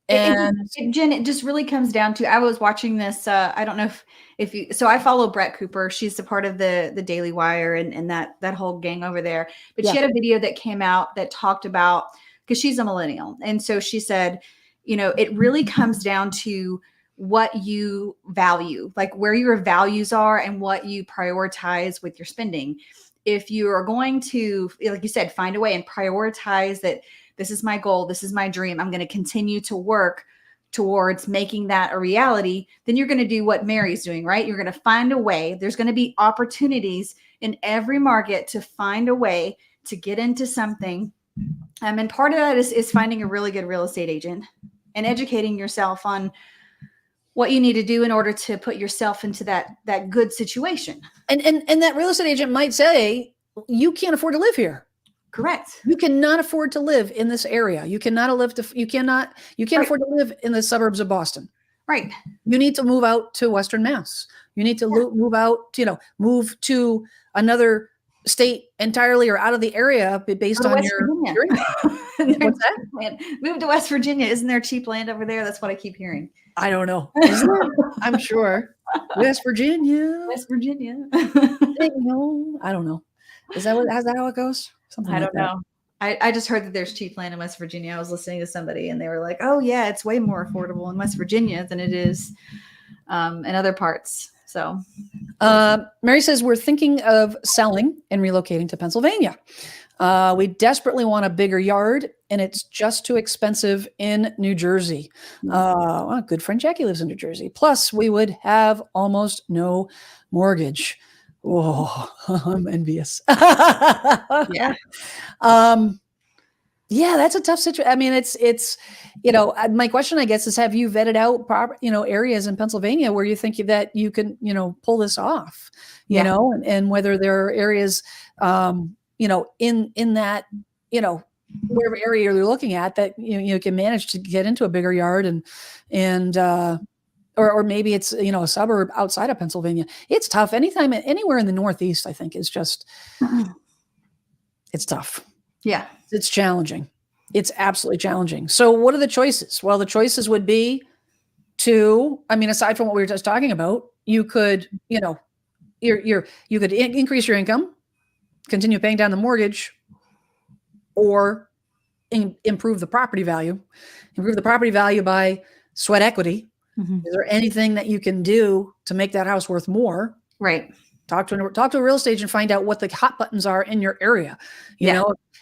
And Jen, it just really comes down to, I was watching this, I don't know if you, so I follow Brett Cooper. She's a part of the Daily Wire and that whole gang over there. But she had a video that came out that talked about, because she's a millennial. And so she said, it really comes down to what you value, like where your values are and what you prioritize with your spending. If you are going to, like you said, find a way and prioritize that this is my goal, this is my dream, I'm going to continue to work towards making that a reality, then you're going to do what Mary's doing, right? You're going to find a way. There's going to be opportunities in every market to find a way to get into something. And part of that is finding a really good real estate agent and educating yourself on what you need to do in order to put yourself into that good situation. And that real estate agent might say, you can't afford to live here. Correct. You cannot afford to live in this area. You can't afford to live in the suburbs of Boston. Right. You need to move out to Western Mass. You need to move out, move to another state entirely, or out of the area based on your what's that? Move to West Virginia. Isn't there cheap land over there? That's what I keep hearing. I don't know. Is there? I'm sure. West Virginia. I don't know. Is that how it goes? Something I don't know. I just heard that there's cheap land in West Virginia. I was listening to somebody and they were like, oh yeah, it's way more affordable in West Virginia than it is in other parts. So Mary says, we're thinking of selling and relocating to Pennsylvania. We desperately want a bigger yard, and it's just too expensive in New Jersey. Good friend Jackie lives in New Jersey. Plus, we would have almost no mortgage. Oh, I'm envious. Yeah. um, yeah, that's a tough situation. I mean, it's, my question, I guess, is have you vetted out areas in Pennsylvania where you think that you can, pull this off, Yeah. and whether there are areas, in that, whatever area you're looking at that, you can manage to get into a bigger yard and or maybe it's, a suburb outside of Pennsylvania. It's tough. Anywhere in the Northeast, I think is just, it's tough. Yeah. It's challenging. It's absolutely challenging. So what are the choices? Well, the choices would be aside from what we were just talking about, you could, you could increase your income, continue paying down the mortgage, or improve the property value. Improve the property value by sweat equity. Mhm. Is there anything that you can do to make that house worth more? Right. Talk to a real estate agent, find out what the hot buttons are in your area.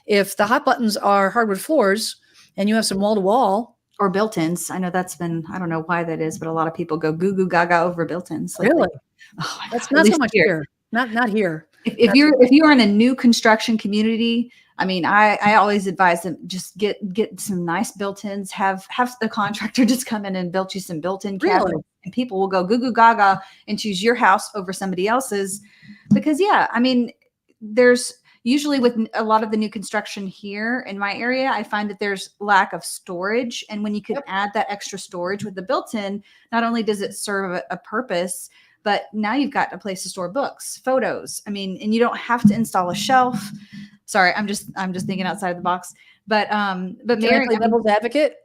If the hot buttons are hardwood floors and you have some wall to wall or built-ins. I know I don't know why that is, but a lot of people go goo goo gaga over built-ins. Really? Oh my That's God, not so much here. Not here. If you're in a new construction community, I mean, I always advise them just get some nice built-ins, have the contractor just come in and build you some built-in cabinets, and people will go goo goo gaga and choose your house over somebody else's because I mean, there's usually with a lot of the new construction here in my area, I find that there's lack of storage. And when you can add that extra storage with the built-in, not only does it serve a purpose, but now you've got a place to store books, photos. I mean, and you don't have to install a shelf. Sorry, I'm just thinking outside of the box. But Mary, devil's advocate.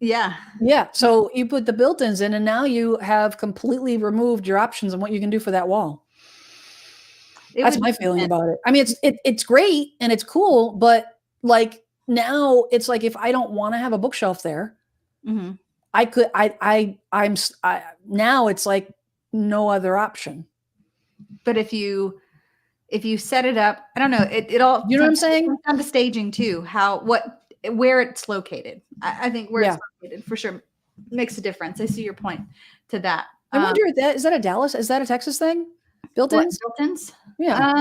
Yeah. So you put the built-ins in, and now you have completely removed your options on what you can do for that wall. That's my feeling about it. I mean, it's great and it's cool, but like now it's like if I don't want to have a bookshelf there, I could. Now it's like no other option. But if you set it up, I don't know. It all, you know what I'm saying? On the staging too, where it's located. I think where it's located for sure makes a difference. I see your point to that. I wonder is that a Texas thing? Built-ins? Built-ins? Yeah.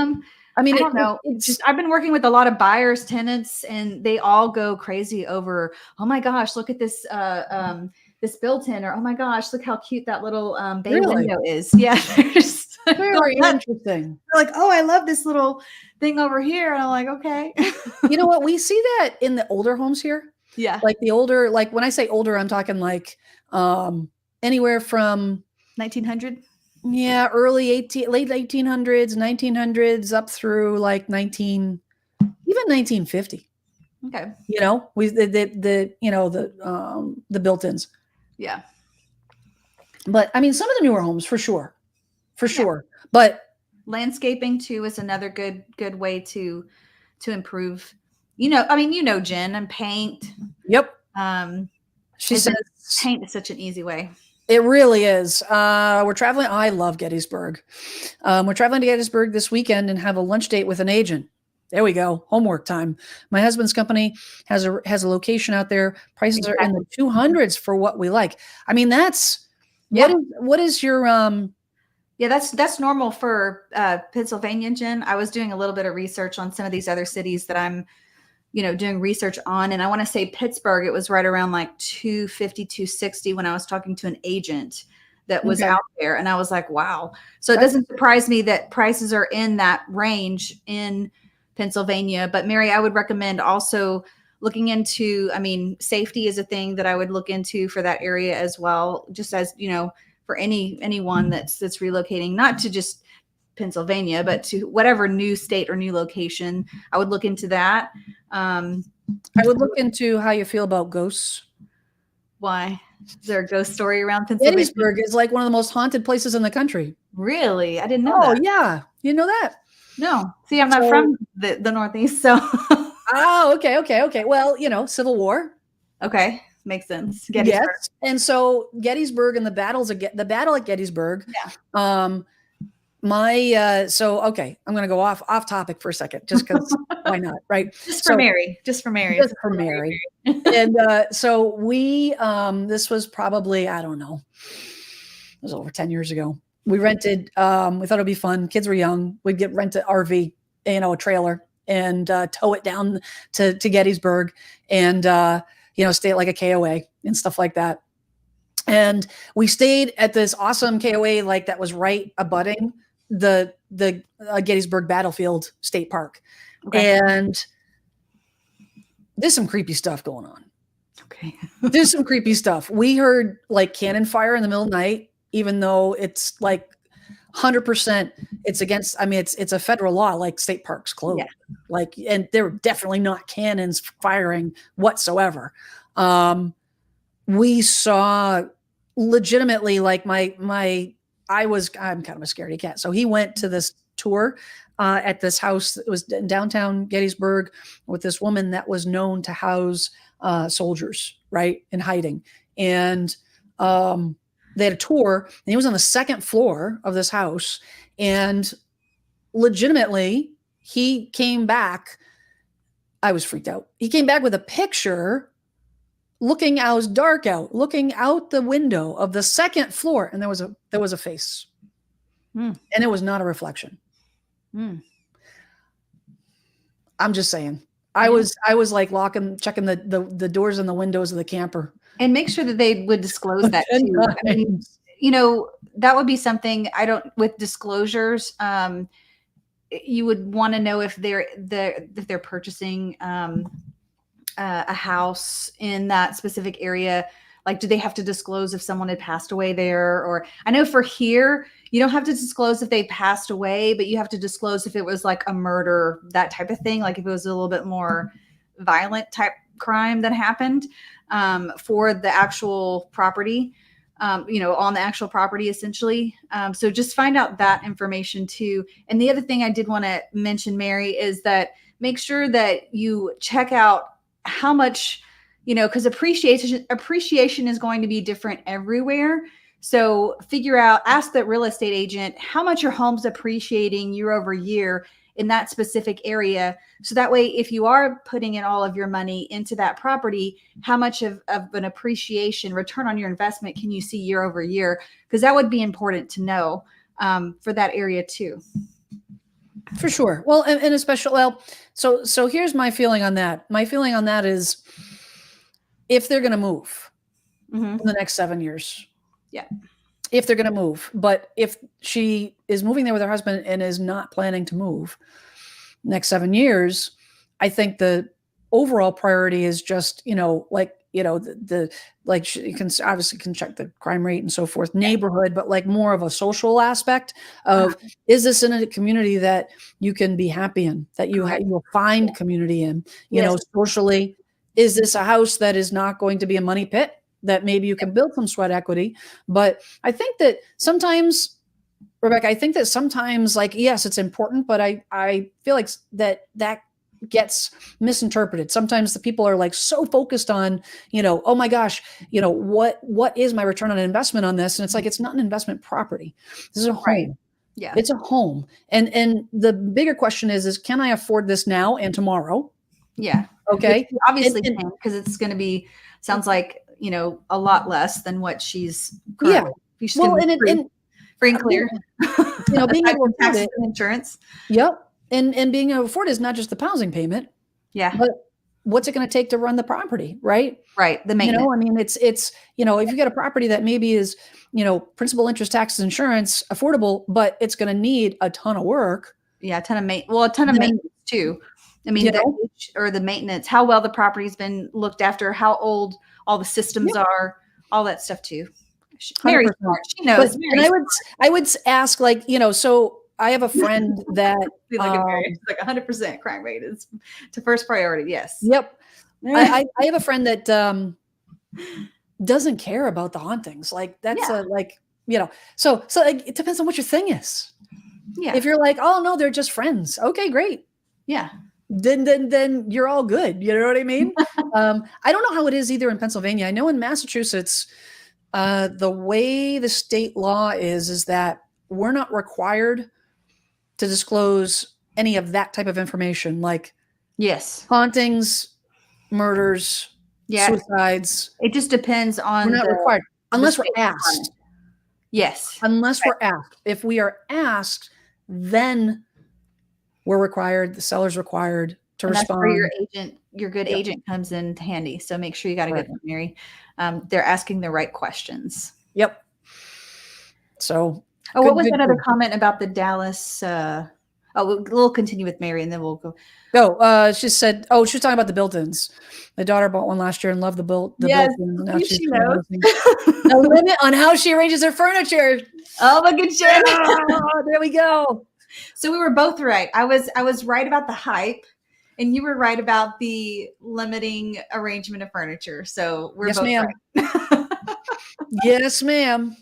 I mean, I don't know. I've been working with a lot of buyers, tenants, and they all go crazy over, oh my gosh, look at this this built-in, or oh my gosh, look how cute that little bay window is. Yeah. Very interesting. They're like, oh, I love this little thing over here. And I'm like, okay. You know what? We see that in the older homes here. Yeah. Like the older, like when I say older, I'm talking like anywhere from 1900. Yeah, late 1800s, 1900s, up through like 1950. Okay. The built-ins. Yeah. But I mean, some of the newer homes for sure. But landscaping too is another good way to improve. Jen, and paint. Yep. She says paint is such an easy way. It really is. We're traveling. I love Gettysburg. We're traveling to Gettysburg this weekend and have a lunch date with an agent. There we go. Homework time. My husband's company has a location out there. Prices are in the 200s for what we like. I mean, that's what is your that's normal for Pennsylvania, Jen. I was doing a little bit of research on some of these other cities that I'm doing research on. And I want to say Pittsburgh, it was right around like 250, 260 when I was talking to an agent that was out there. And I was like, wow. So it doesn't surprise me that prices are in that range in Pennsylvania. But Mary, I would recommend also looking into, safety is a thing that I would look into for that area as well. Just as, for anyone that's relocating, not to just Pennsylvania, but to whatever new state or new location, I would look into that. I would look into how you feel about ghosts. Why? Is there a ghost story around Pennsylvania? Gettysburg is like one of the most haunted places in the country. Really? I didn't know that. Oh, yeah. You know that? No. See, I'm not from the Northeast, so. Oh, okay. Well, Civil War. Okay. Makes sense. Gettysburg. Yes. And so Gettysburg and the battle at Gettysburg. Yeah. Okay, I'm going to go off topic for a second, just because why not, right? Just for Mary. And so we, this was probably, I don't know, it was over 10 years ago. we rented, we thought it'd be fun. Kids were young. We'd rent an RV, a trailer, and tow it down to Gettysburg, and stay at like a KOA and stuff like that. And we stayed at this awesome KOA, like that was right abutting the Gettysburg Battlefield State Park. Okay. And there's some creepy stuff going on. Okay. There's some creepy stuff. We heard like cannon fire in the middle of the night, even though it's like 100% it's against, I mean, it's a federal law, like state parks closed. Yeah. Like, and there were definitely not cannons firing whatsoever. We saw legitimately, like I'm kind of a scaredy cat. So he went to this tour at this house that was in downtown Gettysburg with this woman that was known to house soldiers, right, in hiding. And they had a tour, and he was on the second floor of this house. And legitimately, he came back. I was freaked out. He came back with a picture looking out, it was dark out, looking out the window of the second floor, and there was a face. And it was not a reflection. I'm just saying. I was like checking the doors and the windows of the camper. And make sure that they would disclose that too. I mean, that would be something with disclosures. You would want to know if they're purchasing a house in that specific area. Like, do they have to disclose if someone had passed away there? Or I know for here, you don't have to disclose if they passed away, but you have to disclose if it was like a murder, that type of thing. Like if it was a little bit more violent type crime that happened for the actual property, on the actual property, essentially. So just find out that information too. And the other thing I did want to mention, Mary, is that make sure that you check out how much, because appreciation is going to be different everywhere. So ask the real estate agent how much your home's appreciating year over year in that specific area. So that way, if you are putting in all of your money into that property, how much of an appreciation return on your investment can you see year over year? Because that would be important to know for that area too. For sure. Well, and especially, so here's my feeling on that. My feeling on that is if they're going to move in the next 7 years. Yeah. If they're going to move, but if she is moving there with her husband and is not planning to move next 7 years, I think the overall priority is just, you can obviously check the crime rate and so forth, neighborhood, but like more of a social aspect of, is this in a community that you can be happy in, that you'll find community in, socially? Is this a house that is not going to be a money pit, that maybe you can build some sweat equity? But I think that sometimes, Rebecca, like, yes, it's important, but I feel like that gets misinterpreted. Sometimes the people are like so focused on, oh my gosh, what is my return on investment on this? And it's like, it's not an investment property. This is a home. Right. Yeah. It's a home. And the bigger question is can I afford this now and tomorrow? Yeah. Okay. Which obviously, because it's going to be, sounds like, a lot less than what she's currently. Yeah. Well, and free and clear. Being able to afford it, insurance. Yep. And being able to afford it is not just the housing payment. Yeah. But what's it going to take to run the property, right? Right. The maintenance. I mean, it's if you get a property that maybe is, principal, interest, taxes, insurance, affordable, but it's going to need a ton of work. Yeah, a ton of maintenance too. I mean, the maintenance, how well the property's been looked after, how old all the systems are, all that stuff too. Mary's smart. She knows. And I would ask, like, so I have a friend that like 100% crime rate is to first priority. Yes. Yep. I have a friend that doesn't care about the hauntings. Like that's so like, it depends on what your thing is. Yeah. If you're like, oh no, they're just friends. Okay, great. Yeah. Then you're all good. You know what I mean? I don't know how it is either in Pennsylvania. I know in Massachusetts, the way the state law is that we're not required to disclose any of that type of information, like hauntings, murders, suicides. It just depends on. We're not required unless we're asked. Yes. unless we're asked. If we are asked, then we're required, the seller's required to And that's where respond. your good Yep. agent comes in handy. So make sure you got a Right. good one, Mary. They're asking the right questions. Yep. So, Oh, what was good, that other good. comment about the Dallas? We'll continue with Mary and then we'll go. She said, she was talking about the built-ins. My daughter bought one last year and loved the Yes, built-ins. And now see, she's she knows. realizing no limit on how she arranges her furniture. Oh, look at Jen. Oh, there we go. So we were both right. I was right about the hype, and you were right about the limiting arrangement of furniture. So we're Yes, both ma'am. right. Yes, ma'am.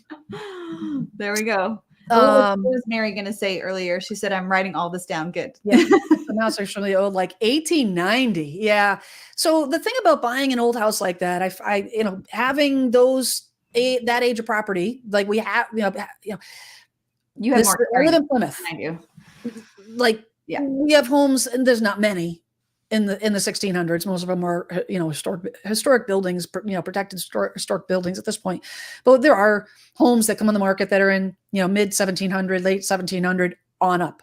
There we go. What was Mary going to say earlier? She said, I'm writing all this down. Good. Yeah. The house are really old, like 1890. Yeah. So the thing about buying an old house like that, I having that age of property, like we have, you have more. I live in Plymouth. I do. Like, yeah, we have homes, and there's not many in the 1600s. Most of them are, historic buildings, protected historic buildings at this point. But there are homes that come on the market that are in, mid 1700, late 1700 on up.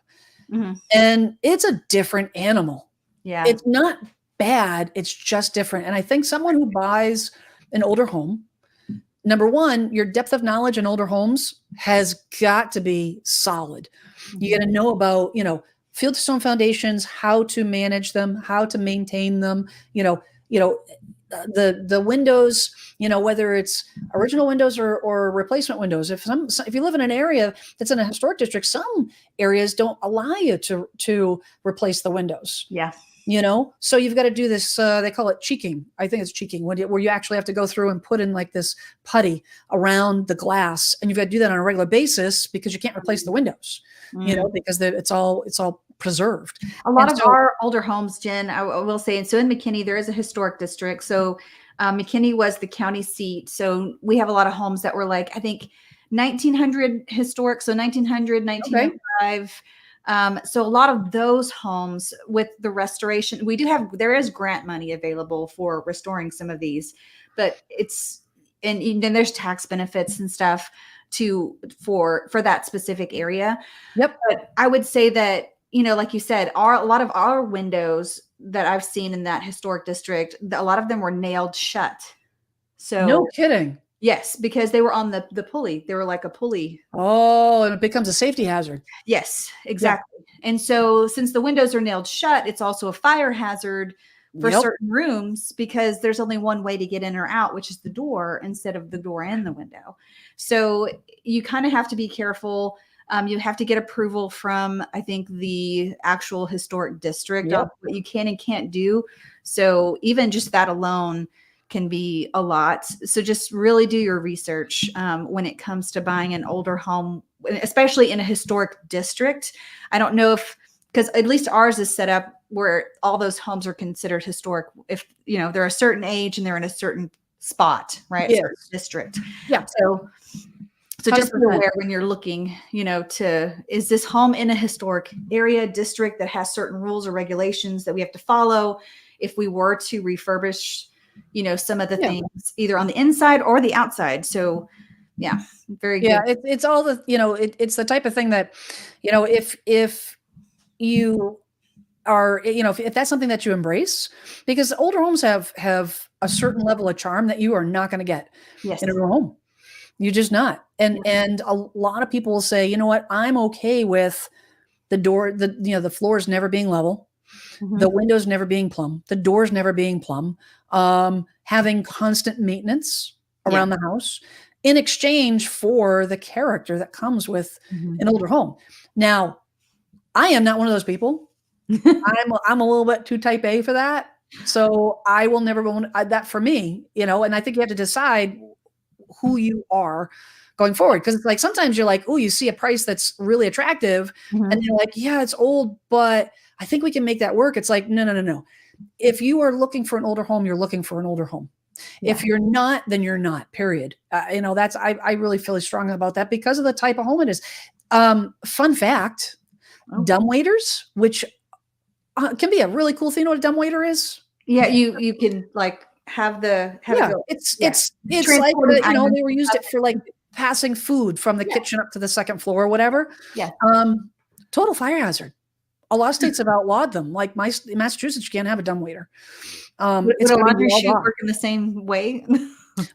Mm-hmm. And it's a different animal. Yeah. It's not bad. It's just different. And I think someone who buys an older home, number one, your depth of knowledge in older homes has got to be solid. Mm-hmm. You got to know about, fieldstone foundations, how to manage them, how to maintain them, the windows, whether it's original windows or replacement windows. If you live in an area that's in a historic district, some areas don't allow you to replace the windows. Yeah. So you've got to do this, they call it cheeking. I think it's cheeking, where you actually have to go through and put in like this putty around the glass, and you've got to do that on a regular basis because you can't replace the windows, because it's all preserved. A lot of our older homes, Jen, I will say, and so in McKinney, there is a historic district. So McKinney was the county seat. So we have a lot of homes that were like, I think 1900 historic. So 1900, 1905. Okay. So a lot of those homes with the restoration, there is grant money available for restoring some of these, but and then there's tax benefits and stuff for that specific area. Yep. But I would say that, like you said, a lot of our windows that I've seen in that historic district, a lot of them were nailed shut. So no kidding. Yes, because they were on the pulley. They were like a pulley. Oh, and it becomes a safety hazard. Yes, exactly. Yeah. And so since the windows are nailed shut, it's also a fire hazard for certain rooms because there's only one way to get in or out, which is the door instead of the door and the window. So you kind of have to be careful. You have to get approval from, I think, the actual historic district of what you can and can't do. So even just that alone can be a lot. So just really do your research when it comes to buying an older home, especially in a historic district. I don't know because at least ours is set up where all those homes are considered historic if, they're a certain age and they're in a certain spot, right? Yes. A certain district. Yeah. So just be aware when you're looking, is this home in a historic area, district that has certain rules or regulations that we have to follow if we were to refurbish, some of the things either on the inside or the outside. So yeah, very good. Yeah, it's all the, it's the type of thing that, if you are, if that's something that you embrace, because older homes have a certain level of charm that you are not going to get in a new home. You're just not. And a lot of people will say, you know what, I'm okay with the door, the floors never being level, the windows never being plumb, the doors never being plumb, having constant maintenance around the house in exchange for the character that comes with an older home. Now, I am not one of those people. I'm a little bit too type A for that. So I will never want that for me, and I think you have to decide who you are going forward. Because it's like, sometimes you're like, oh, you see a price that's really attractive and you're like, yeah, it's old, but I think we can make that work. It's like, no. If you are looking for an older home, you're looking for an older home. Yeah. If you're not, then you're not, period. That's, I really feel strongly about that because of the type of home it is. Fun fact, dumbwaiters, which can be a really cool thing. You know what a dumbwaiter is? Yeah. You can like have it go. It's like, they were used it for like passing food from the kitchen up to the second floor or whatever. Yeah. Total fire hazard. A lot of states have outlawed them. Like Massachusetts, you can't have a dumbwaiter. Would It's a going to be laundry walled chute off. work in the same way?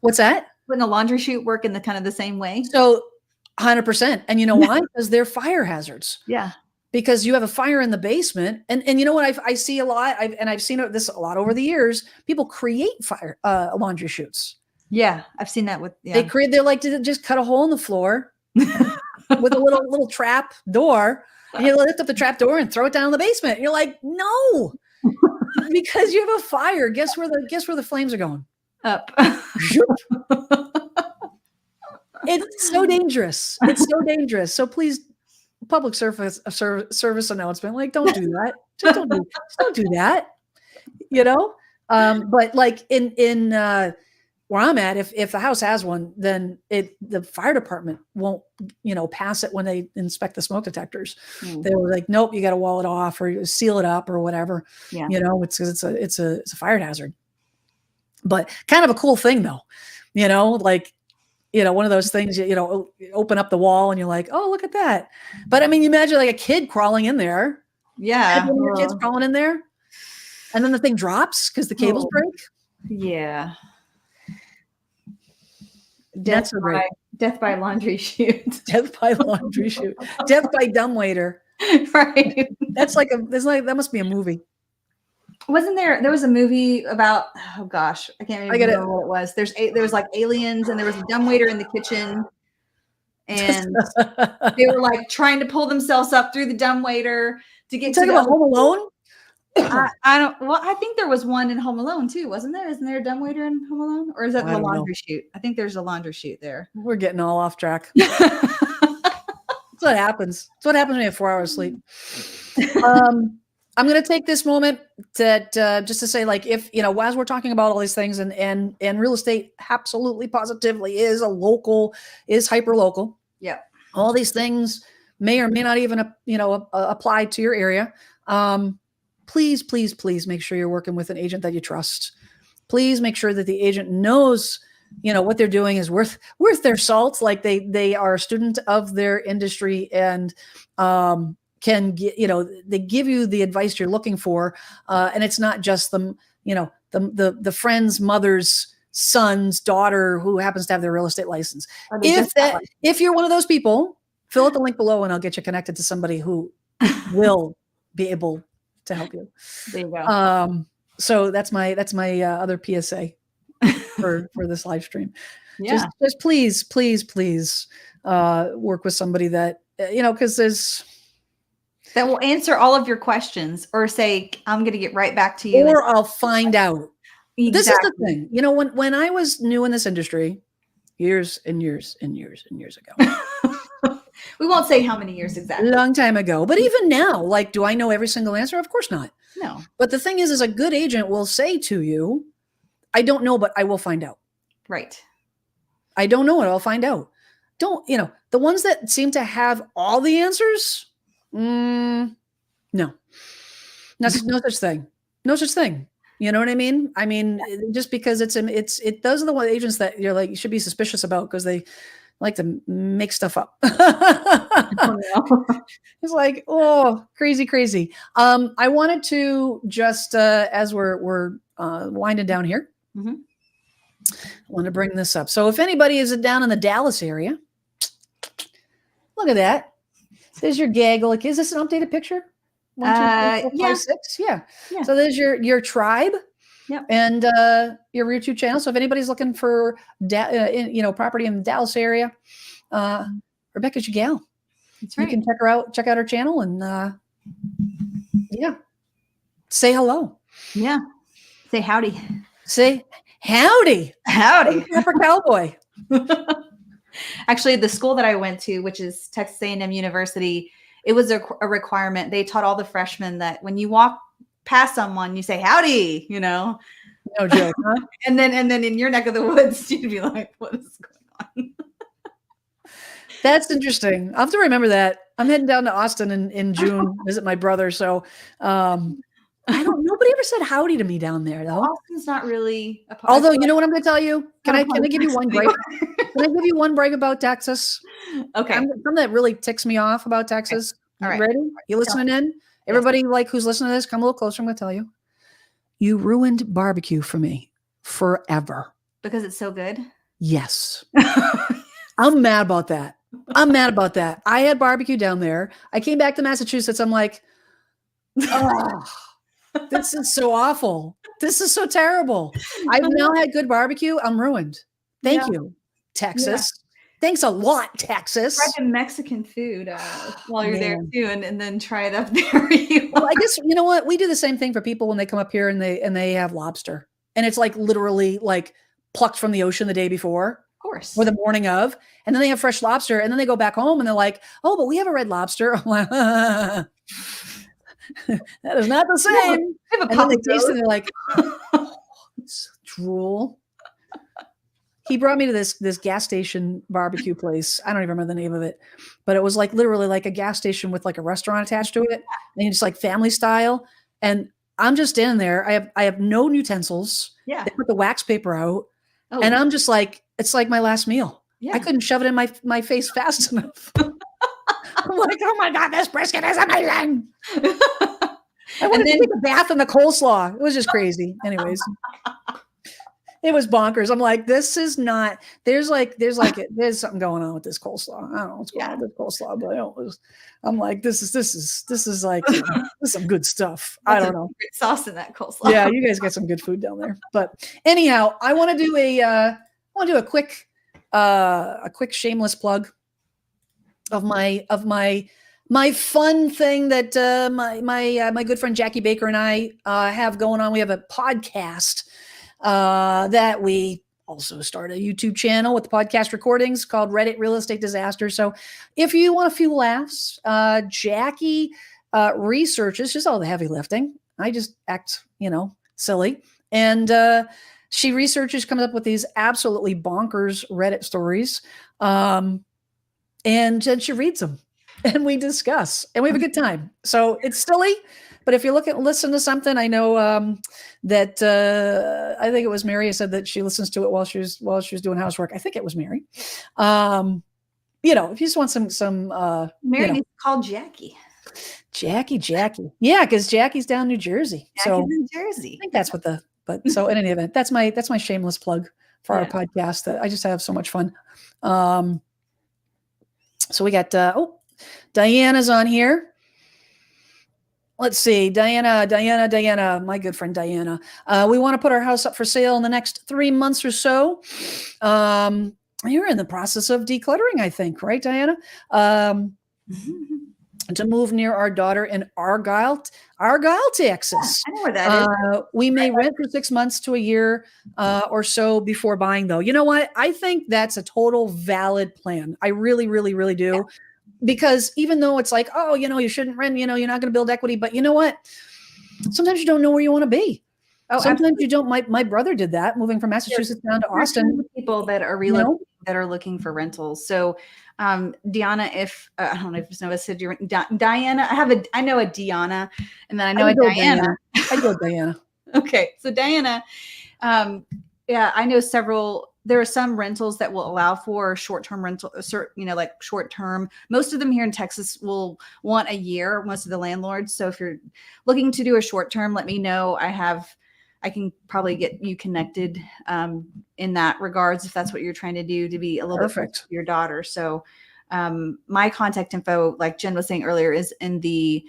What's that? Wouldn't a laundry chute work in the kind of the same way? So 100%. And you know why? Because they're fire hazards. Yeah. Because you have a fire in the basement. And you know what I see a lot, I've seen this a lot over the years. People create fire laundry chutes. Yeah. I've seen that with, They like to just cut a hole in the floor with a little trap door. And you lift up the trap door and throw it down in the basement. And you're like, no, because you have a fire. Guess where the flames are going? Up. It's so dangerous. It's so dangerous. So please, public service announcement, like, don't do that. Just don't do that. You know? But like in where I'm at, if the house has one, then the fire department won't, pass it when they inspect the smoke detectors. They were like, nope, you got to wall it off or seal it up or whatever. Yeah. It's a fire hazard. But kind of a cool thing though, like, one of those things, you open up the wall and you're like, oh, look at that. But I mean, you imagine like a kid crawling in there. Yeah. One of your kids crawling in there. And then the thing drops because the cables break. Yeah. Death by laundry chute. Death by laundry chute. Death by dumbwaiter. Right. That must be a movie. Wasn't there was a movie about, oh gosh, I can't remember what it was. There was like aliens and there was a dumbwaiter in the kitchen and they were like trying to pull themselves up through the dumbwaiter to get to Home Alone. I think there was one in Home Alone too, wasn't there? Isn't there a dumbwaiter in Home Alone? Or is that the laundry chute? I think there's a laundry chute there. We're getting all off track. That's what happens. That's what happens when you have 4 hours sleep. I'm going to take this moment just to say, like, if, as we're talking about all these things and real estate absolutely positively is hyper local. Yeah. All these things may or may not even, apply to your area. Please, please, please make sure you're working with an agent that you trust. Please make sure that the agent knows, what they're doing is worth their salt. Like they are a student of their industry and, can get, they give you the advice you're looking for. And it's not just the friend's mother's son's daughter who happens to have their real estate license. If you're one of those people, fill out the link below and I'll get you connected to somebody who will be able to help you. There you go. So that's my other PSA for this live stream. Yeah. Just please, please, please work with somebody that, because that will answer all of your questions or say, I'm going to get right back to you. Or I'll find out. Exactly. This is the thing. When I was new in this industry, years and years and years and years ago. We won't say how many years exactly. Long time ago. But even now, like, do I know every single answer? Of course not. No. But the thing is a good agent will say to you, I don't know, but I will find out. Right. I don't know it. I'll find out. The ones that seem to have all the answers, no, no such thing. No such thing. You know what I mean? I mean, just because those are the one agents that you're like, you should be suspicious about because they like to make stuff up. It's like, oh, crazy. I wanted to just, as we're winding down here, I want to bring this up. So if anybody is down in the Dallas area, look at that. There's your gaggle. Like, is this an updated picture? 1, 2, 3, 4, 5, 6. Yeah. So there's your tribe. Yep. And your YouTube channel. So if anybody's looking for property in the Dallas area, Rebecca's your gal. That's right. You can check out her channel and say hello. Yeah. Say howdy. Say howdy. Howdy. For cowboy. Actually, the school that I went to, which is Texas A&M University, it was a requirement. They taught all the freshmen that when you walk past someone, you say howdy, No joke, huh? and then in your neck of the woods, you'd be like, what is going on? That's interesting. I'll have to remember that. I'm heading down to Austin in June, visit my brother. So Nobody ever said howdy to me down there though. Austin's not really a part. Although, you know what I'm going to tell you? Can I give you one gripe? Can I give you one gripe about Texas? Okay. Something that really ticks me off about Texas. All right. Ready? You listening in? Everybody like who's listening to this, come a little closer. I'm going to tell you. You ruined barbecue for me forever. Because it's so good? Yes. I'm mad about that. I had barbecue down there. I came back to Massachusetts. I'm like, oh, this is so awful. This is so terrible. I've now had good barbecue. I'm ruined. Thank you, Texas. Yeah. Thanks a lot, Texas. Try the Mexican food while you're there too, and then try it up there. Well, I guess you know what? We do the same thing for people when they come up here and they have lobster, and it's like literally like plucked from the ocean the day before, of course, or the morning of, and then they have fresh lobster, and then they go back home and they're like, "Oh, but we have a red lobster." I'm like, that is not the same. And then they taste it and they're like, oh, it's drool. He brought me to this gas station barbecue place. I don't even remember the name of it, but it was like literally like a gas station with like a restaurant attached to it, and it's like family style. And I'm just standing there. I have no utensils. Yeah. They put the wax paper out, and I'm just like, it's like my last meal. Yeah. I couldn't shove it in my face fast enough. I'm like, oh my God, this brisket is amazing. I wanted to take a bath in the coleslaw. It was just crazy. Anyways. It was bonkers. I'm like, this is not, there's something going on with this coleslaw. I don't know what's going on with this coleslaw, but I'm like, this is like, this is some good stuff. I don't know. Great sauce in that coleslaw. Yeah. You guys got some good food down there, but anyhow, I want to do a quick shameless plug of my fun thing that my good friend Jackie Baker and I have going on. We have a podcast that we also start a YouTube channel with the podcast recordings called Reddit Real Estate Disaster. So if you want a few laughs, Jackie researches just all the heavy lifting. I just act, silly. And she researches, comes up with these absolutely bonkers Reddit stories. And then she reads them and we discuss and we have a good time. So it's silly. But if you listen to something, I know that I think it was Mary who said that she listens to it while she was doing housework. I think it was Mary. If you just want some Mary needs to call Jackie. Jackie. Yeah, because Jackie's down New Jersey. Jackie's in Jersey. I think that's so in any event, that's my shameless plug for our podcast that I just have so much fun. So we got Diana's on here. Let's see, Diana, my good friend Diana. We want to put our house up for sale in the next 3 months or so. You're in the process of decluttering, I think, right, Diana? To move near our daughter in Argyle, Texas. I know where that is. We may rent for 6 months to a year or so before buying, though. You know what? I think that's a total valid plan. I really, really, really do. Yeah. Because even though it's like, oh, you shouldn't rent, you're not going to build equity. But you know what? Sometimes you don't know where you want to be. Oh, sometimes absolutely. You don't. My brother did that, moving from Massachusetts down to Austin. People that are relocating, that are looking for rentals. So, Deanna, if I don't know if Nova said you're Diana, I know a Deanna, and then I know a Diana. I go Diana. Okay, so Diana, I know several. There are some rentals that will allow for short-term rental, like short-term. Most of them here in Texas will want a year, most of the landlords. So if you're looking to do a short-term, let me know. I can probably get you connected in that regards if that's what you're trying to do, to be a little bit for your daughter. So my contact info, like Jen was saying earlier, is in the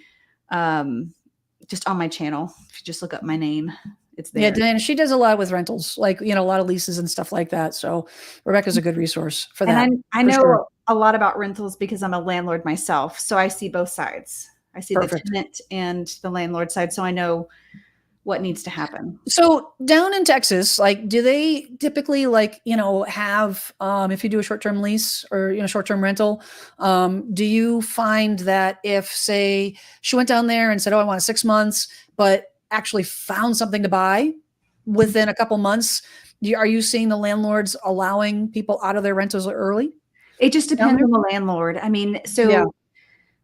just on my channel. If you just look up my name. It's there. Yeah, Diana, she does a lot with rentals, like, a lot of leases and stuff like that. So Rebecca's a good resource for that. And I know a lot about rentals because I'm a landlord myself. So I see both sides. I see the tenant and the landlord side. So I know what needs to happen. So down in Texas, like, do they typically have, if you do a short-term lease or, short-term rental, do you find that if, say, she went down there and said, oh, I want 6 months, but actually found something to buy within a couple months, are you seeing the landlords allowing people out of their rentals early? It just depends on the landlord. I mean, so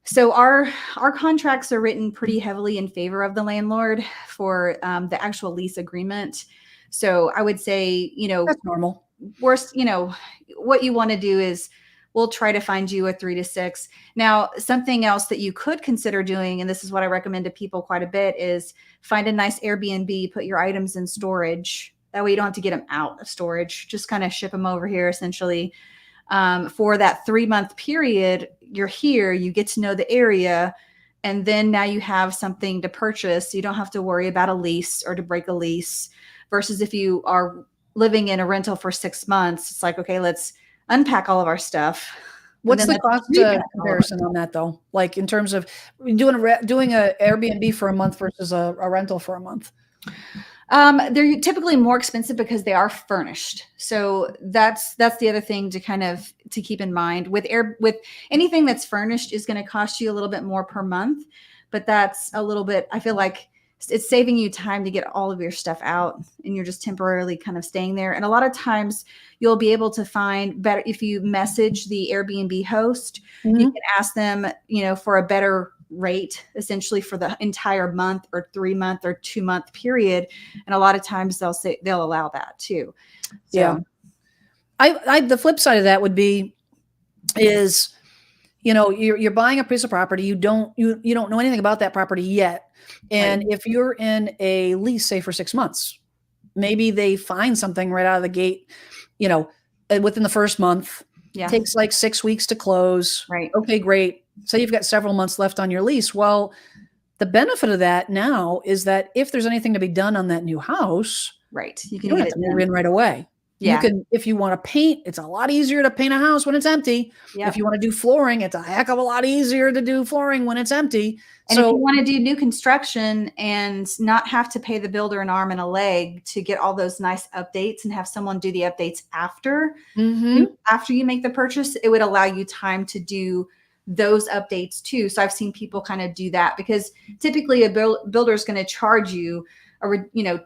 So our contracts are written pretty heavily in favor of the landlord for the actual lease agreement. So I would say, That's normal. worst, what you want to do is we'll try to find you a 3 to 6. Now, something else that you could consider doing, and this is what I recommend to people quite a bit, is find a nice Airbnb, put your items in storage. That way you don't have to get them out of storage. Just kind of ship them over here essentially. For that 3-month period, you're here, you get to know the area, and then now you have something to purchase. You don't have to worry about a lease or to break a lease, versus if you are living in a rental for 6 months, it's like, okay, let's unpack all of our stuff. What's the cost comparison on that though? Like in terms of doing a Airbnb for a month versus a rental for a month? They're typically more expensive because they are furnished. So that's the other thing to keep in mind. With anything that's furnished is going to cost you a little bit more per month, but that's a little bit, I feel like it's saving you time to get all of your stuff out, and you're just temporarily kind of staying there. And a lot of times you'll be able to find better if you message the Airbnb host. You can ask them, for a better rate essentially for the entire month or 3-month or 2-month period. And a lot of times they'll allow that too. So, yeah. I the flip side of that would be is, you're buying a piece of property. You don't know anything about that property yet. And right. if you're in a lease, say for 6 months, maybe they find something right out of the gate, within the first month. Yeah. It takes like 6 weeks to close. Right. Okay, great. So you've got several months left on your lease. Well, the benefit of that now is that if there's anything to be done on that new house, right, you don't have to move in right away. Yeah. You can, if you want to paint, it's a lot easier to paint a house when it's empty. Yep. If you want to do flooring, it's a heck of a lot easier to do flooring when it's empty. And if you want to do new construction and not have to pay the builder an arm and a leg to get all those nice updates and have someone do the updates after you make the purchase, it would allow you time to do those updates too. So I've seen people kind of do that, because typically a builder is going to charge you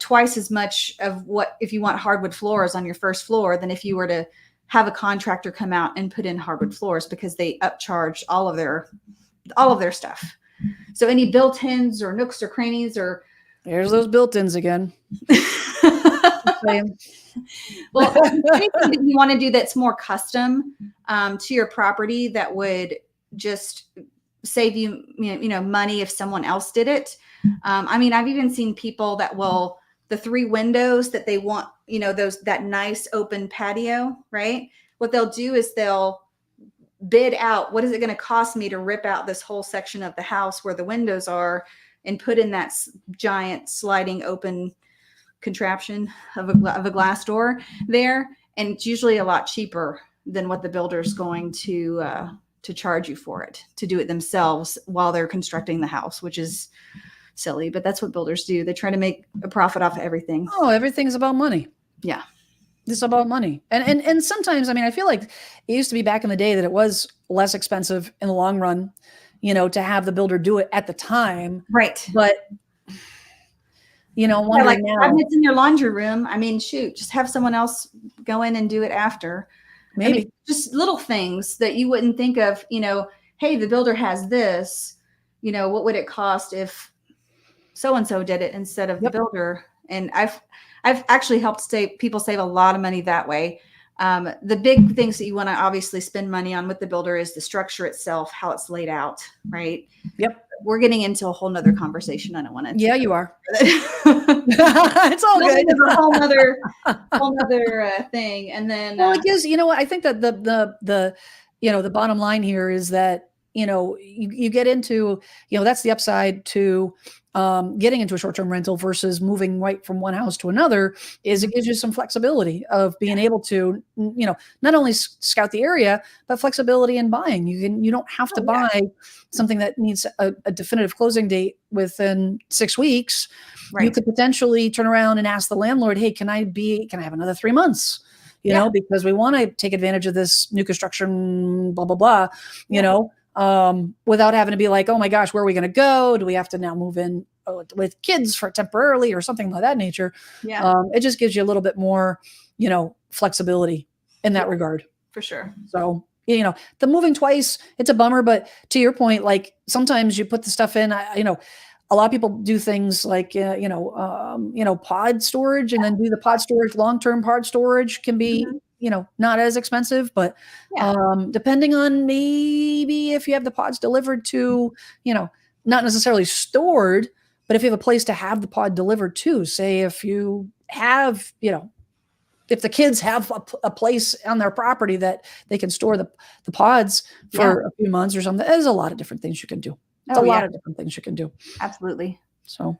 twice as much of what, if you want hardwood floors on your first floor, than if you were to have a contractor come out and put in hardwood floors, because they upcharge all of their stuff. So any built-ins or nooks or crannies, or there's those built-ins again. Well, anything that you want to do that's more custom to your property, that would just save you, money if someone else did it. I've even seen people that the 3 windows that they want, that nice open patio, right? What they'll do is they'll bid out, what is it going to cost me to rip out this whole section of the house where the windows are, and put in that giant sliding open contraption of a glass door there. And it's usually a lot cheaper than what the builder's going to charge you for it, to do it themselves while they're constructing the house, which is silly, but that's what builders do. They try to make a profit off of everything. Oh, everything's about money. Yeah. It's about money. And sometimes, I feel like it used to be back in the day that it was less expensive in the long run, to have the builder do it at the time. Right. But, like now, cabinets in your laundry room. Shoot, just have someone else go in and do it after. Maybe. Just little things that you wouldn't think of, hey, the builder has this, what would it cost if so-and-so did it instead of the builder? And I've actually helped people save a lot of money that way. The big things that you want to obviously spend money on with the builder is the structure itself, how it's laid out, right? Yep. We're getting into a whole nother conversation. I don't want to. Yeah, you are. It's all good. It's a whole nother thing. And then, well, it gives, I think that the bottom line here is that, you get into, that's the upside to getting into a short-term rental versus moving right from one house to another, is it gives you some flexibility of being able to, not only scout the area, but flexibility in buying. You don't have to buy something that needs a definitive closing date within 6 weeks. Right. You could potentially turn around and ask the landlord, hey, can I have another 3 months? Because we want to take advantage of this new construction, blah, blah, blah, without having to be like, oh my gosh, where are we going to go? Do we have to now move in with kids for temporarily or something like that nature? Yeah. It just gives you a little bit more, flexibility in that regard. For sure. So, the moving twice, it's a bummer, but to your point, like sometimes you put the stuff in, a lot of people do things like, pod storage, and then do the pod storage, long-term pod storage can be, not as expensive, but depending on maybe if you have the pods delivered to, not necessarily stored, but if you have a place to have the pod delivered to, say if you have, if the kids have a place on their property that they can store the pods for a few months or something, there's a lot of different things you can do. It's a lot of different things you can do. Absolutely. So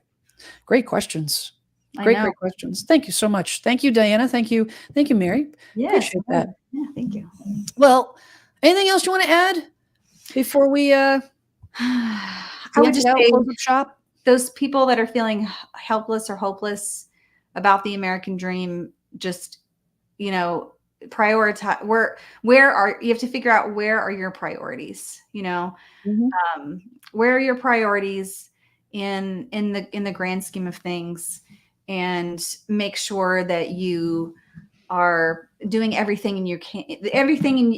great questions. Great questions. Thank you so much. Thank you, Diana. Thank you, Mary. Yeah. Appreciate that. Yeah, thank you. Well, anything else you want to add before we I would just say close up shop? Those people that are feeling helpless or hopeless about the American dream, just, prioritize you have to figure out where are your priorities, where are your priorities in the grand scheme of things, and make sure that you are doing everything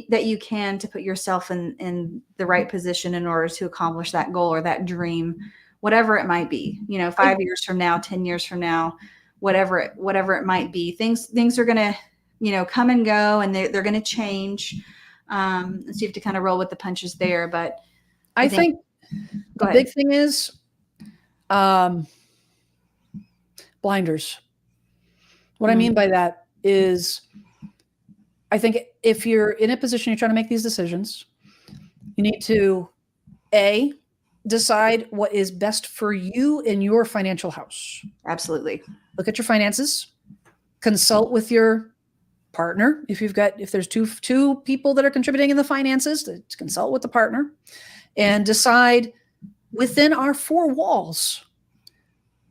that you can to put yourself in the right position in order to accomplish that goal or that dream, whatever it might be, 5 years from now, 10 years from now, whatever it might be. Things are going to, come and go, and they're going to change. So you have to kind of roll with the punches there. But I think the big thing is blinders. What I mean by that is, I think if you're in a position, you're trying to make these decisions, you need to decide what is best for you in your financial house. Absolutely. Look at your finances, consult with your partner. If there's two people that are contributing in the finances, to consult with the partner and decide within our four walls,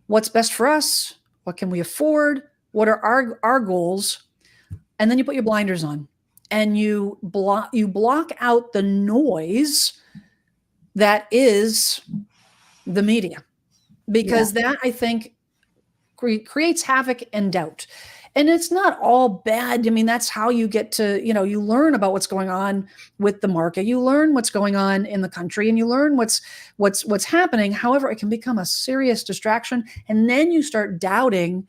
what's best for us, what can we afford, what are our goals, and then you put your blinders on and you block out the noise that is the media, because that, I think, creates havoc and doubt. And it's not all bad. I mean, that's how you get to, you learn about what's going on with the market. You learn what's going on in the country, and you learn what's happening. However, it can become a serious distraction. And then you start doubting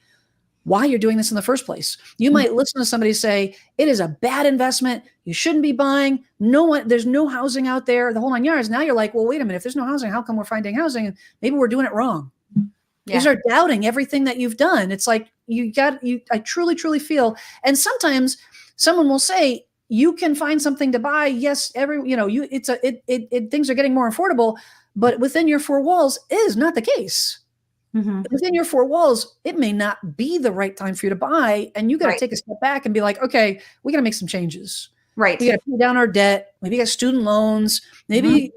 why you're doing this in the first place. You might listen to somebody say, it is a bad investment. You shouldn't be buying. There's no housing out there, the whole 9 yards. Now you're like, well, wait a minute. If there's no housing, how come we're finding housing? And maybe we're doing it wrong. Yeah. You start doubting everything that you've done. It's like, I truly, truly feel. And sometimes someone will say, you can find something to buy. Yes. Things are getting more affordable, but within your four walls is not the case. Mm-hmm. Within your four walls, it may not be the right time for you to buy. And you got to take a step back and be like, okay, we got to make some changes. Right. We got to pay down our debt. Maybe you got student loans. Maybe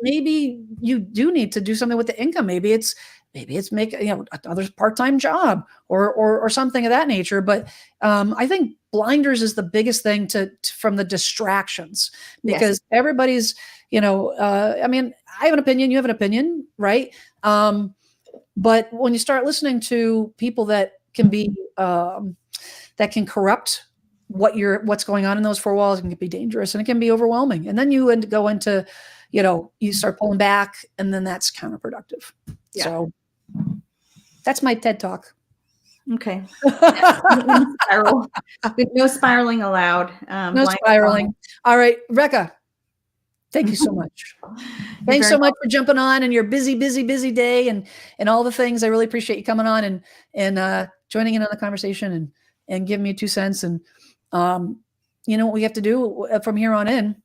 you do need to do something with the income. Maybe it's make another part-time job or something of that nature. But I think blinders is the biggest thing from the distractions, because everybody's, I mean, I have an opinion, you have an opinion, right? But when you start listening to people that can be that can corrupt what's going on in those four walls, it can be dangerous and it can be overwhelming. And then you go into, you start pulling back, and then that's counterproductive. Yeah. So that's my TED Talk. Okay. No spiraling allowed. No spiraling. All right, Rekha, thank you so much. Thanks so much for jumping on in your busy day and all the things. I really appreciate you coming on and joining in on the conversation and giving me 2 cents. And you know what we have to do from here on in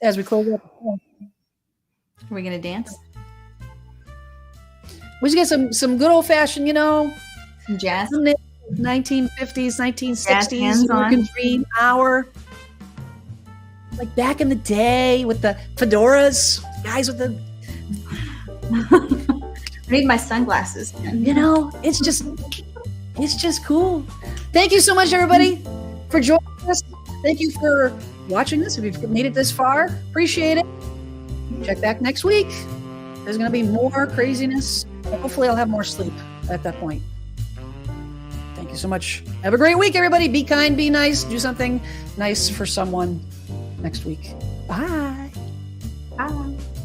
as we close up. Are we going to dance? We just get some good old fashioned, some jazz, 1950s, 1960s American Dream hour, like back in the day with the fedoras, guys with the. I need my sunglasses. It's just cool. Thank you so much, everybody, for joining us. Thank you for watching this. If you've made it this far, appreciate it. Check back next week. There's going to be more craziness. Hopefully I'll have more sleep at that point. Thank you so much. Have a great week, everybody. Be kind, be nice, do something nice for someone next week. Bye. Bye.